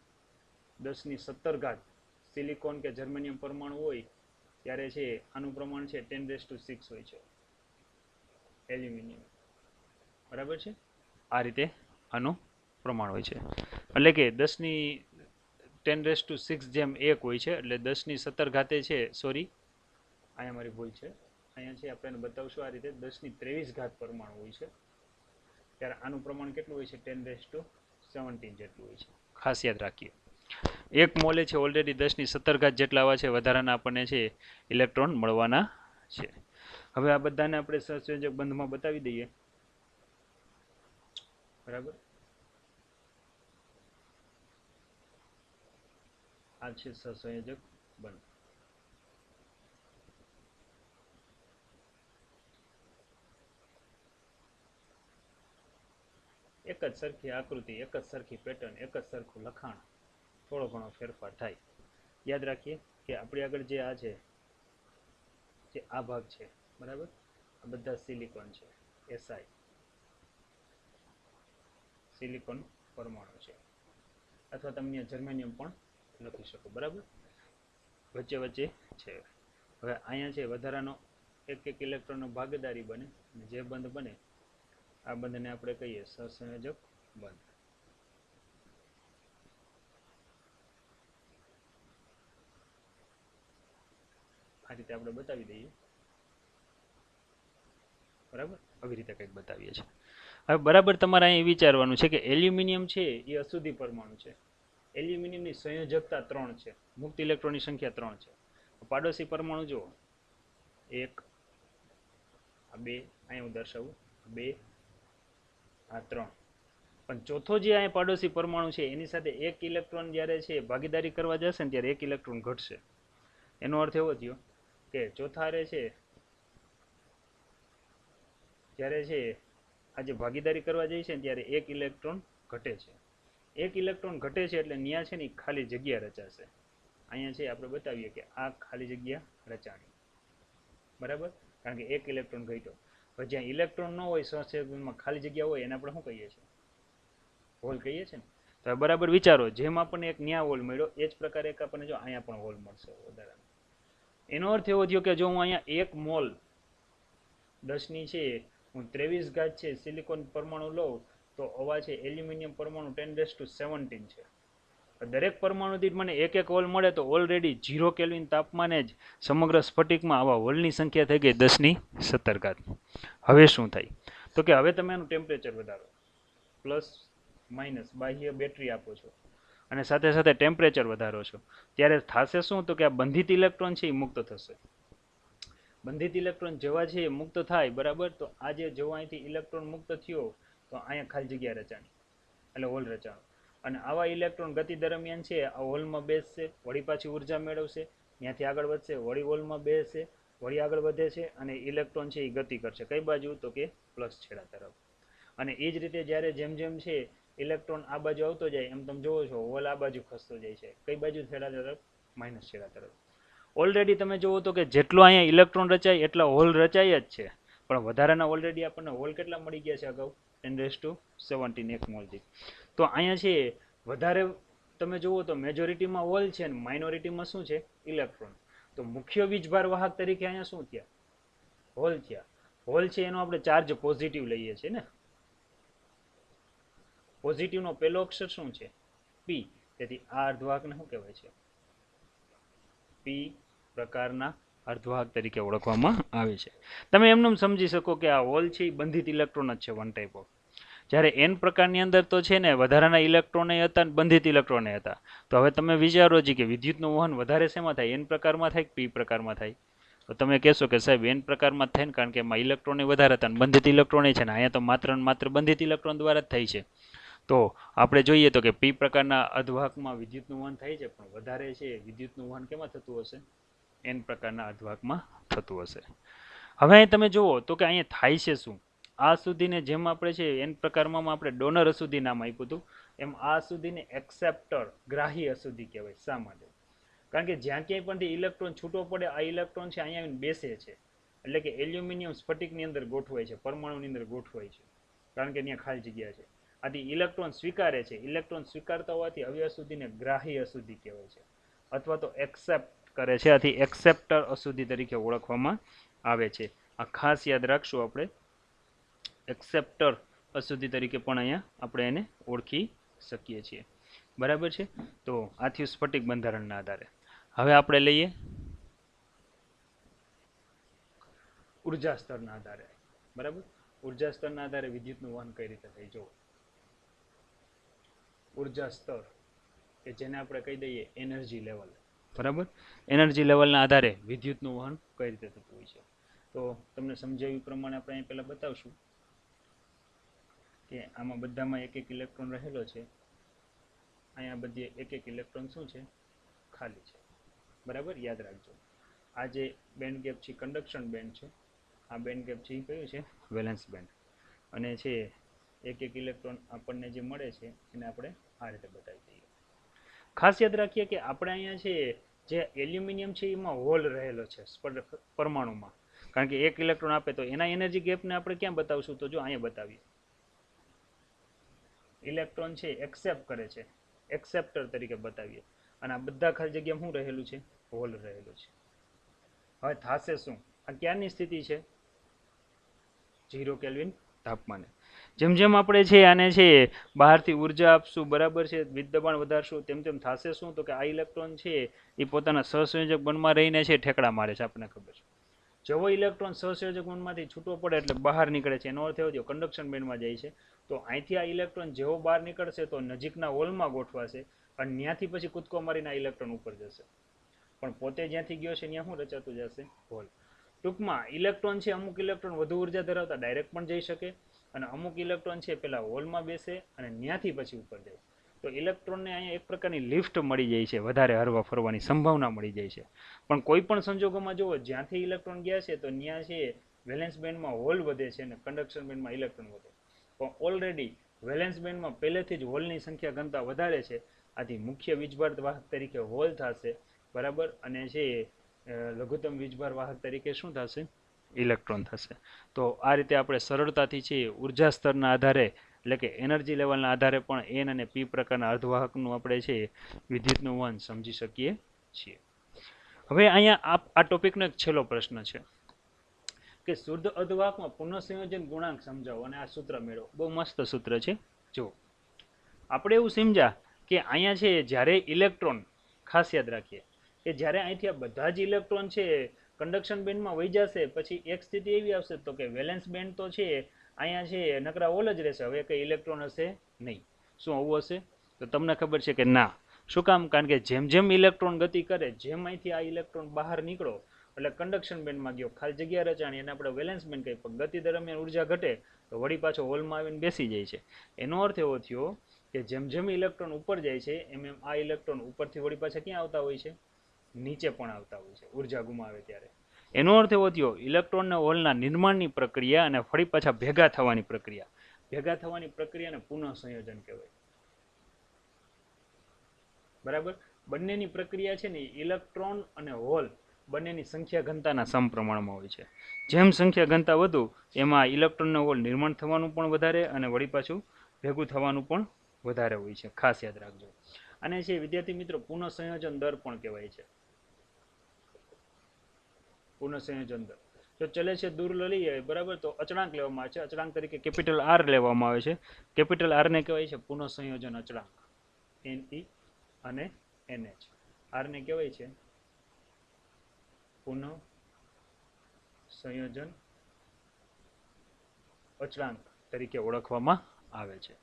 10⁻17 સિલિકોન કે જર્મેનિયમ પરમાણુ હોય ત્યારે છે આનું પ્રમાણ છે 10⁶ હોય છે એલ્યુમિનિયમ. બરાબર છે, આ રીતે આનું પ્રમાણ હોય છે. એટલે કે 10⁻6 જેમ 1 હોય છે એટલે 10⁻17 છે. સોરી, અહીંયા મારી ભૂલ છે. અહીંયા છે આપણે બતાવશું આ રીતે 10⁻23 પરમાણુ હોય છે ત્યારે આનું પ્રમાણ કેટલું હોય છે? 10⁻17 જેટલું હોય છે. ખાસ યાદ રાખીએ. 1 મોલે છે ઓલરેડી 10⁻17 જેટલા આવા છે વધારાના આપણને છે ઇલેક્ટ્રોન મળવાના છે. હવે આ બધાને આપણે સહસંયોજક બંધમાં બતાવી દઈએ. બરાબર, આ છે સહસંયોજક બંધ. એક જ સરખી આકૃતિ, એક જ સરખી પેટર્ન, એક જ સરખું લખાણ, થોડો ઘણો ફેરફાર થાય. યાદ રાખીએ કે આપણી આગળ જે આ છે જે આ ભાગ છે બરાબર, આ બધા સિલિકોન છે, SI સિલિકોન પરમાણુ છે, અથવા તમે જર્મેનિયમ પણ લખી શકો બરાબર, વચ્ચે વચ્ચે છે. હવે અહીંયા છે વધારાનો એક એક ઇલેક્ટ્રોનનો ભાગીદારી બને, જે બંધ બને આ બંધને આપણે કહીએ સહસંયોજક બંધ. આ રીતે આપણે બતાવી દઈએ બરાબર, આવી રીતે કંઈક બતાવીએ છીએ. હવે બરાબર તમારે અહીં વિચારવાનું છે કે એલ્યુમિનિયમ છે એ અશુદ્ધિ પરમાણુ છે. એલ્યુમિનિયમની સંયોજકતા 3 છે, મુક્ત ઇલેક્ટ્રોનની સંખ્યા 3 છે. પાડોશી પરમાણુ જુઓ, 1 આ 2, અહીં હું દર્શાવું 2 આ 3, પણ ચોથો જે અહીં પાડોશી પરમાણુ છે એની સાથે એક ઇલેક્ટ્રોન જ્યારે છે ભાગીદારી કરવા જશે ને ત્યારે એક ઇલેક્ટ્રોન ઘટશે. એનો અર્થ એવો થયો કે ચોથા રે છે જ્યારે છે આજે ભાગીદારી કરવા જાય છે ને ત્યારે એક ઇલેક્ટ્રોન ઘટે છે. એક ઇલેક્ટ્રોન ઘટે છે એટલે ન્યા છે ને ખાલી જગ્યા રચાશે. અહીંયા છે આપણે બતાવીએ કે આ ખાલી જગ્યા રચાણી બરાબર, કારણ કે એક ઇલેક્ટ્રોન ઘટ્યો. હવે જ્યાં ઇલેક્ટ્રોન ન હોય સહસંયોજકમાં ખાલી જગ્યા હોય એને આપણે શું કહીએ છીએ? હોલ કહીએ છીએ ને. તો બરાબર વિચારો, જેમ આપણને એક ન્યા હોલ મળ્યો એ જ પ્રકારે એક આપણને જો અહીંયા પણ હોલ મળશે વધારાનો. એનો અર્થ એવો થયો કે જો હું અહીંયા 1 મોલ 10 ની છે હું 23 ઘાત છે સિલિકોન પરમાણુ લઉં તો આવા છે એલ્યુમિનિયમ પરમાણુ 10⁻17 છે. દરેક પરમાણુ દીઠ મને એક એક હોલ મળે તો ઓલરેડી 0 કેલ્વિન તાપમાને જ સમગ્ર સ્ફટિકમાં આવા હોલની સંખ્યા થઈ ગઈ 10⁻17 ઘાત. હવે શું થાય તો કે હવે તમે એનું ટેમ્પરેચર વધારો, પ્લસ માઇનસ બાહ્ય બેટરી આપો છો અને સાથે સાથે ટેમ્પરેચર વધારો છો, ત્યારે થશે શું તો કે આ બંધિત ઇલેક્ટ્રોન છે એ મુક્ત થશે. બંધિત ઇલેક્ટ્રોન જેવા છે મુક્ત થાય બરાબર, તો આ જે જેવો અહીંથી ઇલેક્ટ્રોન મુક્ત થયો તો અહીંયા ખાલી જગ્યા રચાણી એટલે હોલ રચાણો. અને આવા ઇલેક્ટ્રોન ગતિ દરમિયાન છે આ હોલમાં બેસશે, વળી પાછી ઉર્જા મેળવશે, ત્યાંથી આગળ વધશે, વળી હોલમાં બેસશે, વળી આગળ વધે છે અને ઇલેક્ટ્રોન છે એ ગતિ કરશે કઈ બાજુ તો કે પ્લસ છેડા તરફ. અને એ જ રીતે જ્યારે જેમ જેમ છે ઇલેક્ટ્રોન આ બાજુ આવતો જાય એમ તમે જોવો છો હોલ આ બાજુ ખસતો જાય છે, કઈ બાજુ છેડા તરફ? માઇનસ છેડા તરફ. ઓલરેડી તમે જોવો તો કે જેટલો અહીંયા ઇલેક્ટ્રોન રચાય એટલા હોલ રચાય જ છે, પણ વધારાના ઓલરેડી આપણને હોલ કેટલા મળી ગયા છે અગાઉ? 10⁻17 એક મોલથી. તો અહીંયા છે વધારે તમે જુઓ તો મેજોરિટીમાં હોલ છે ને માઇનોરિટીમાં શું છે? ઇલેક્ટ્રોન. તો મુખ્ય વીજભાર વાહક તરીકે અહીંયા શું થયા? હોલ થયા. હોલ છે એનો આપણે ચાર્જ પોઝિટિવ લઈએ છીએ ને. પોઝિટિવનો પહેલો અક્ષર શું છે? પી. તેથી આ અર્ધવાહકને શું કહેવાય છે? પી પ્રકારના અર્ધવાહક તરીકે ઓળખવામાં આવે છે. તમે એમનું સમજી શકો કે આ હોલ છે એ બંધિત ઇલેક્ટ્રોન જ છે, વન ટાઈપ ઓફ. જ્યારે એન પ્રકારની અંદર તો છે ને વધારાના ઇલેક્ટ્રોને હતા ને બંધિત ઇલેક્ટ્રોને હતા. તો હવે તમે વિચારો છો કે વિદ્યુતનું વહન વધારે શેમાં થાય? એન પ્રકારમાં થાય કે પી પ્રકારમાં થાય? તો તમે કહેશો કે સાહેબ એન પ્રકારમાં જ થાય ને, કારણ કે એમાં ઇલેક્ટ્રોને વધારે હતા ને બંધિત ઇલેક્ટ્રોન છે ને, અહીંયા તો માત્ર ને માત્ર બંધિત ઇલેક્ટ્રોન દ્વારા જ થાય છે. તો આપણે જોઈએ તો કે પી પ્રકારના અર્ધવાહકમાં વિદ્યુતનું વહન થાય છે, પણ વધારે છે વિદ્યુતનું વહન કેમાં થતું હશે? એન પ્રકારના અર્ધવાહકમાં થતું હશે. હવે અહીં તમે જુઓ તો કે અહીંયા થાય છે શું? આ સુધીને જેમ આપણે છે એન પ્રકારમાં આપણે ડોનર અશુદ્ધિ નામ આપ્યું હતું, એમ આ અશુદ્ધિને એક્સેપ્ટર ગ્રાહી અશુદ્ધિ કહેવાય. શા માટે? કારણ કે જ્યાં ક્યાંય પણ ઇલેક્ટ્રોન છૂટો પડે આ ઇલેક્ટ્રોન છે અહીંયા આવીને બેસે છે, એટલે કે એલ્યુમિનિયમ સ્ફટિકની અંદર ગોઠવાય છે, પરમાણુની અંદર ગોઠવાય છે, કારણ કે ત્યાં ખાલી જગ્યા છે. આથી ઇલેક્ટ્રોન સ્વીકારે છે. ઇલેક્ટ્રોન સ્વીકારતા હોવાથી આવી અશુદ્ધિને ગ્રાહી અશુદ્ધિ કહેવાય છે, અથવા તો એક્સેપ્ટ કરે છે. આથી એક્સેપ્ટર અશુદ્ધિ તરીકે ઓળખવામાં આવે છે. આ ખાસ યાદ રાખશું આપણે, એક્સેપ્ટર અશુદ્ધિ તરીકે પણ અહીંયા આપણે એને ઓળખી શકીએ છીએ. બરાબર છે. તો આથી સ્ફટિક બંધારણના આધારે હવે આપણે લઈએ ઉર્જા સ્તરના આધારે. બરાબર, ઉર્જા સ્તરના આધારે વિદ્યુતનું વહન કઈ રીતે થાય? જો ઉર્જા સ્તર કે જેને આપણે કહી દઈએ એનર્જી લેવલ. બરાબર, એનર્જી લેવલના આધારે વિદ્યુતનું વહન કઈ રીતે થતું હોય છે? તો તમને સમજાવ્યું પ્રમાણે આપણે અહીં પહેલા બતાવશું કે આમાં બધામાં એક એક ઇલેક્ટ્રોન રહેલો છે. અહીંયા બધી એક એક ઇલેક્ટ્રોન શું છે? ખાલી છે. બરાબર, યાદ રાખજો. આ જે બેન્ડ ગેપ છે કન્ડક્શન બેન્ડ છે, આ બેન્ડ ગેપ છે એ કયું છે? Valence band. અને છે એક એક ઇલેક્ટ્રોન આપણને જે મળે છે એને આપણે આ રીતે બતાવી દઈએ. ખાસ યાદ રાખીએ કે આપણે અહીંયા છે જે એલ્યુમિનિયમ છે એમાં હોલ રહેલો છે પરમાણુમાં, કારણ કે એક ઇલેક્ટ્રોન આપે તો એના એનર્જી ગેપને આપણે ક્યાં બતાવશું? તો જો અહીંયા બતાવીએ, ઇલેક્ટ્રોન છે એક્સેપ્ટ કરે છે, એક્સેપ્ટર તરીકે બતાવીએ, અને આ બધા ખાલી જગ્યામાં શું રહેલું છે? હોલ રહેલું છે. હવે થશે શું? આ ક્યારની સ્થિતિ છે? 0 કેલ્વિન તાપમાને. જેમ જેમ આપણે છે આને છે બહારથી ઉર્જા આપશું, બરાબર છે, વિદ્યુતદબાણ વધારશું, તેમ તેમ થશે શું? તો કે આ ઇલેક્ટ્રોન છે એ પોતાના સહસંયોજક બળમાં રહીને છે ઠેકડા મારે છે, આપણને ખબર છે. જેવો ઇલેક્ટ્રોન સહસંયોજક બળમાંથી છૂટો પડે એટલે બહાર નીકળે છે, એનો અર્થ એવો થયો કંડક્શન બેન્ડમાં જાય છે. તો અહીંથી આ ઇલેક્ટ્રોન જેવો બહાર નીકળશે તો નજીકના હોલમાં ગોઠવાશે, અને ત્યાંથી પછી કૂદકો મારીને આ ઇલેક્ટ્રોન ઉપર જશે, પણ પોતે જ્યાંથી ગયો છે ત્યાં શું રચાતું જશે? હોલ. ટૂંકમાં ઇલેક્ટ્રોન છે, અમુક ઇલેક્ટ્રોન વધુ ઉર્જા ધરાવતા ડાયરેક્ટ પણ જઈ શકે, અને અમુક ઇલેક્ટ્રોન છે પેલા હોલમાં બેસે અને ત્યાંથી પછી ઉપર જાય. તો ઇલેક્ટ્રોનને અહીંયા એક પ્રકારની લિફ્ટ મળી જાય છે, વધારે હરવા ફરવાની સંભાવના મળી જાય છે. પણ કોઈ પણ સંજોગોમાં જુઓ, જ્યાંથી ઇલેક્ટ્રોન ગયા છે તો ત્યાં છે વેલેન્સ બેન્ડમાં હોલ વધે છે અને કન્ડક્શન બેન્ડમાં ઇલેક્ટ્રોન વધે. પણ ઓલરેડી વેલેન્સ બેન્ડમાં પહેલેથી જ હોલની સંખ્યા ઘનતા વધારે છે, આથી મુખ્ય વીજભાર વાહક તરીકે હોલ થશે, બરાબર, અને છે લઘુત્તમ વીજભાર વાહક તરીકે શું થશે? ઇલેક્ટ્રોન થશે. તો આ રીતે આપણે સરળતાથી છે ઉર્જા સ્તરના આધારે, એટલે કે એનર્જી લેવલના આધારે પણ એન અને પી પ્રકારના અર્ધવાહકનું આપણે છે વિદ્યુતનું વહન સમજી શકીએ છીએ. હવે અહીંયા આ ટોપિકનો એક છેલ્લો પ્રશ્ન છે કે શુદ્ધ અર્ધવાહકમાં પુનઃસંયોજન ગુણાંક સમજાવો અને આ સૂત્ર મેળવો. બહુ મસ્ત સૂત્ર છે. જો આપણે એવું સમજ્યા કે અહીંયા છે જ્યારે ઇલેક્ટ્રોન, ખાસ યાદ રાખીએ કે જ્યારે અહીંથી આ બધા જ ઇલેક્ટ્રોન છે કંડક્શન બેન્ડમાં વહી જશે, પછી એક સ્થિતિ એવી આવશે તો કે વેલેન્સ બેન્ડ તો છે અહીંયા છે નકરા હોલ જ રહેશે, હવે કંઈ ઇલેક્ટ્રોન હશે નહીં. શું આવું હશે? તો તમને ખબર છે કે ના. શું કામ? કારણ કે જેમ જેમ ઇલેક્ટ્રોન ગતિ કરે, જેમ અહીંથી આ ઇલેક્ટ્રોન બહાર નીકળો એટલે કંડક્શન બેન્ડમાં ગયો, ખાલી જગ્યા રચાણી, અને આપણે વેલેન્સ બેન્ડ કહીએ, પણ ગતિ દરમિયાન ઉર્જા ઘટે તો વળી પાછો હોલમાં આવીને બેસી જાય છે. એનો અર્થ એવો થયો કે જેમ જેમ ઇલેક્ટ્રોન ઉપર જાય છે એમ એમ આ ઇલેક્ટ્રોન ઉપરથી વળી પાછા ક્યાં આવતા હોય છે? નીચે પણ આવતા હોય છે ઉર્જા ગુમાવે ત્યારે. એનો અર્થ એવો થયો ઇલેક્ટ્રોનના હોલના નિર્માણની પ્રક્રિયા અને ફરી પાછા ભેગા થવાની પ્રક્રિયાને પુનઃ સંયોજન કહેવાય. બરાબર. બંનેની પ્રક્રિયા છે ને ઇલેક્ટ્રોન અને હોલ બંનેની સંખ્યા ઘનતાના સમપ્રમાણમાં હોય છે. જેમ સંખ્યા ઘનતા વધુ એમાં ઇલેક્ટ્રોનના હોલ નિર્માણ થવાનું પણ વધારે અને વળી પાછું ભેગું થવાનું પણ વધારે હોય છે. ખાસ યાદ રાખજો. અને છે વિદ્યાર્થી મિત્રો પુનઃ સંયોજન દર પણ કહેવાય છે. પુનઃ સંયોજન દર. જો ચલે છે દૂર લઈએ, બરાબર, તો અચળાંક લેવામાં આવે છે. અચળાંક તરીકે કેપિટલ આર લેવામાં આવે છે. કેપિટલ આરને કહેવાય છે પુનઃ સંયોજન અચળાંક, NE અને NH. આરને કહેવાય છે પુનઃ સંયોજન અચળાંક તરીકે ઓળખવામાં આવે છે.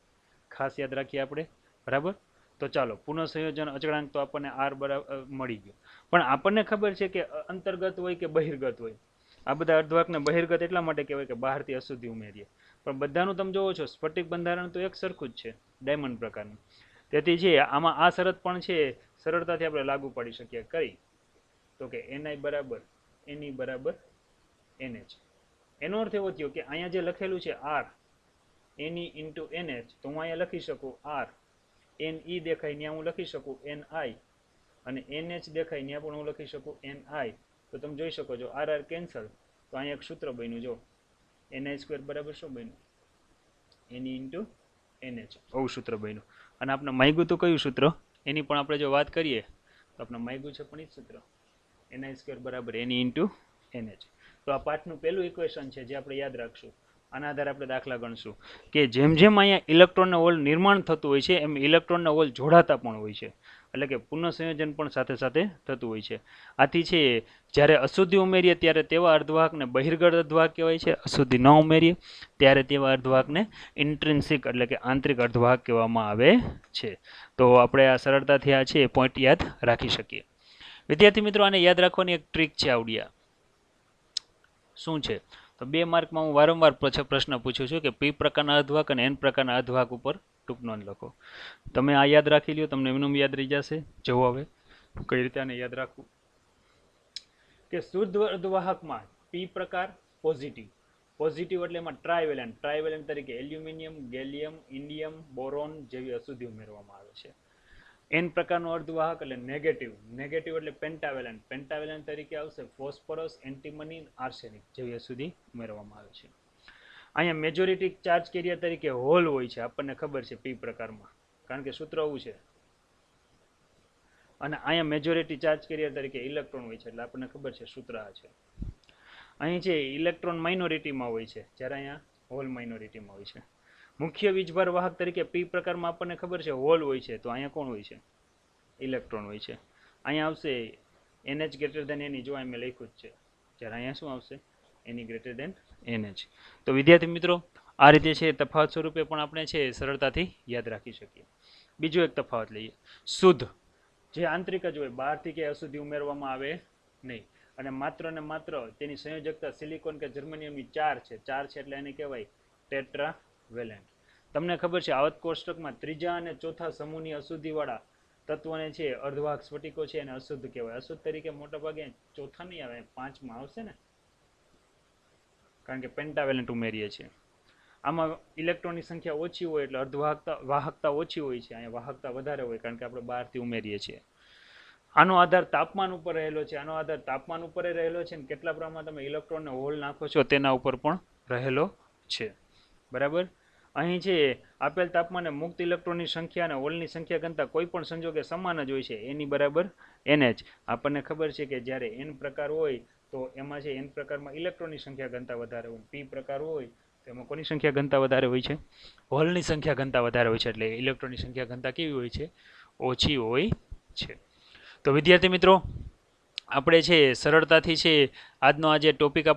ખાસ યાદ રાખીએ આપણે, બરાબર. તો ચાલો, પુનઃ સંયોજન અચળાંક તો આપણને આર બરાબર મળી ગયો, પણ આપણને ખબર છે કે અંતર્ગત હોય કે બહિર્ગત હોય. આ બધા અર્ધવાહકને બહિર્ગત એટલા માટે કહેવાય કે બહારથી અશુદ્ધિ ઉમેરીએ, પણ બધાનું તમે જોવો છો સ્ફટિક બંધારણ તો એક સરખું જ છે, ડાયમંડ પ્રકારનું. તેથી છે આમાં આ શરત પણ છે સરળતાથી આપણે લાગુ પાડી શકીએ. કઈ? તો કે NI બરાબર NE બરાબર NH. એનો અર્થ એવો થયો કે અહીંયા જે લખેલું છે આર NE ઇન્ટુ NH, તો હું અહીંયા લખી શકું આર. NE દેખાય ત્યાં હું લખી શકું NI, અને NH દેખાય ત્યાં પણ હું લખી શકું NI. તો તમે જોઈ શકો છો આર આર કેન્સલ, તો અહીંયા એક સૂત્ર બન્યું. જો NI² બરાબર શું બન્યું? NE into NH. આવું સૂત્ર બન્યું. અને આપણે માગ્યું તો કયું સૂત્ર? એની પણ આપણે જો વાત કરીએ તો આપણે માગ્યું છે પણ એ જ સૂત્ર, NI² બરાબર NE ઇન્ટુ NH. તો આ પાઠનું પહેલું ઇક્વેશન છે જે આપણે યાદ રાખશું. આના આધારે આપણે દાખલા ગણશું કે જેમ જેમ અહીંયા ઇલેક્ટ્રોનના હોલ નિર્માણ થતું હોય છે એમ ઇલેક્ટ્રોનના હોલ જોડાતા પણ હોય છે, એટલે કે પુનઃ સંયોજન પણ સાથે સાથે થતું હોય છે. આથી છે જ્યારે અશુદ્ધિ ઉમેરીએ ત્યારે તેવા અર્ધવાહકને બહિર્ગત અર્ધવાહક કહેવાય છે, અશુદ્ધિ ન ઉમેરીએ ત્યારે તેવા અર્ધવાહકને ઇન્ટ્રિન્સિક એટલે કે આંતરિક અર્ધવાહક કહેવામાં આવે છે. તો આપણે આ સરળતાથી આ છે પોઈન્ટ યાદ રાખી શકીએ. વિદ્યાર્થી મિત્રો, આને યાદ રાખવાની એક ટ્રીક છે આવડિયા. શું છે? તો 2 માર્કમાં હું વારંવાર પ્રશ્ન પૂછું છું કે પી પ્રકારના અર્ધવાહક અને એન પ્રકારના અર્ધવાહક ઉપર ટૂંક નોંધ લખો. તમે આ યાદ રાખી લ્યો, તમને એમનું યાદ રહી જશે. જુઓ હવે કઈ રીતે આને યાદ રાખવું. કે શુદ્ધ અર્ધવાહકમાં પી પ્રકાર પોઝિટિવ. પોઝિટિવ એટલે એમાં ટ્રાયવેલેન્ટ તરીકે એલ્યુમિનિયમ, ગેલિયમ, ઇન્ડિયમ, બોરોન જેવી અશુદ્ધિ ઉમેરવામાં આવે છે. એન પ્રકારનો અર્ધવાહક એટલે નેગેટિવ. નેગેટિવ એટલે પેન્ટાવેલેન્ટ. પેન્ટાવેલેન્ટ તરીકે આવશે ફોસ્ફરસ, એન્ટીમની, આર્સેનિક જેવી અશુદ્ધિ ઉમેરવામાં આવે છે. અહીંયા મેજોરિટી ચાર્જ કેરિયર તરીકે હોલ હોય છે, આપણને ખબર છે પી પ્રકારમાં, કારણ કે સૂત્ર આવું છે. અને અહીંયા મેજોરિટી ચાર્જ કેરિયર તરીકે ઇલેક્ટ્રોન હોય છે, એટલે આપણને ખબર છે સૂત્ર આ છે. અહીં છે ઇલેક્ટ્રોન માઇનોરિટીમાં હોય છે, જ્યારે અહીંયા હોલ માઇનોરિટીમાં હોય છે. મુખ્ય વીજભાર વાહક તરીકે પી પ્રકારમાં આપણને ખબર છે હોલ હોય છે, તો અહીંયા કોણ હોય છે? ઇલેક્ટ્રોન હોય છે. અહીંયા આવશે NH ગ્રેટર દેન એની, જો અહીં મેં લખ્યું જ છે, જ્યારે અહીંયા શું આવશે? એની ગ્રેટર દેન NH. તો વિદ્યાર્થી મિત્રો, આ રીતે છે તફાવત સ્વરૂપે પણ આપણે છે સરળતાથી યાદ રાખી શકીએ. બીજો એક તફાવત લઈએ, શુદ્ધ, જે આંતરિક જ હોય, બહારથી કે અશુદ્ધિ ઉમેરવામાં આવે નહીં, અને માત્ર ને માત્ર તેની સંયોજકતા સિલિકોન કે જર્મેનિયમની 4 છે. 4 છે એટલે એને કહેવાય ટેટ્રાવેલેન્ટ. તમને ખબર છે આવત કોષ્ટકમાં ત્રીજા અને ચોથા સમૂહની અશુદ્ધિવાળા તત્વોને છે અર્ધવાહક સ્ફટિકો છે એને અશુદ્ધ કહેવાય. અશુદ્ધ તરીકે મોટા ભાગે ચોથા નહીં આવે, 5માં આવશે ને, કારણ કે પેન્ટાવેલેન્ટ ઉમેરીએ છીએ. આમાં ઇલેક્ટ્રોનની સંખ્યા ઓછી હોય એટલે વાહકતા ઓછી હોય છે, અહીંયા વાહકતા વધારે હોય કારણ કે આપણે બહારથી ઉમેરીએ છીએ. આનો આધાર તાપમાન ઉપર રહેલો છે. આનો આધાર તાપમાન ઉપર રહેલો છે, અને કેટલા પ્રમાણમાં તમે ઇલેક્ટ્રોનને હોલ નાખો છો તેના ઉપર પણ રહેલો છે. બરાબર. અહીં છે આપેલ તાપમાને મુક્ત ઇલેક્ટ્રોનની સંખ્યા અને હોલની સંખ્યા ઘનતા કોઈ પણ સંજોગે સમાન જ હોય છે, એની બરાબર NH. આપણને ખબર છે કે જ્યારે N પ્રકાર હોય તો એમાં છે N પ્રકારમાં ઇલેક્ટ્રોનની સંખ્યા ઘનતા વધારે હોય, P પ્રકાર હોય તો એમાં કોની સંખ્યા ઘનતા વધારે હોય છે? હોલની સંખ્યા ઘનતા વધારે હોય છે, એટલે ઇલેક્ટ્રોનની સંખ્યા ઘનતા કેવી હોય છે? ઓછી હોય છે. તો વિદ્યાર્થી મિત્રો, આપણે છે સરળતાથી છે આજનો આ જે ટોપિક આપણે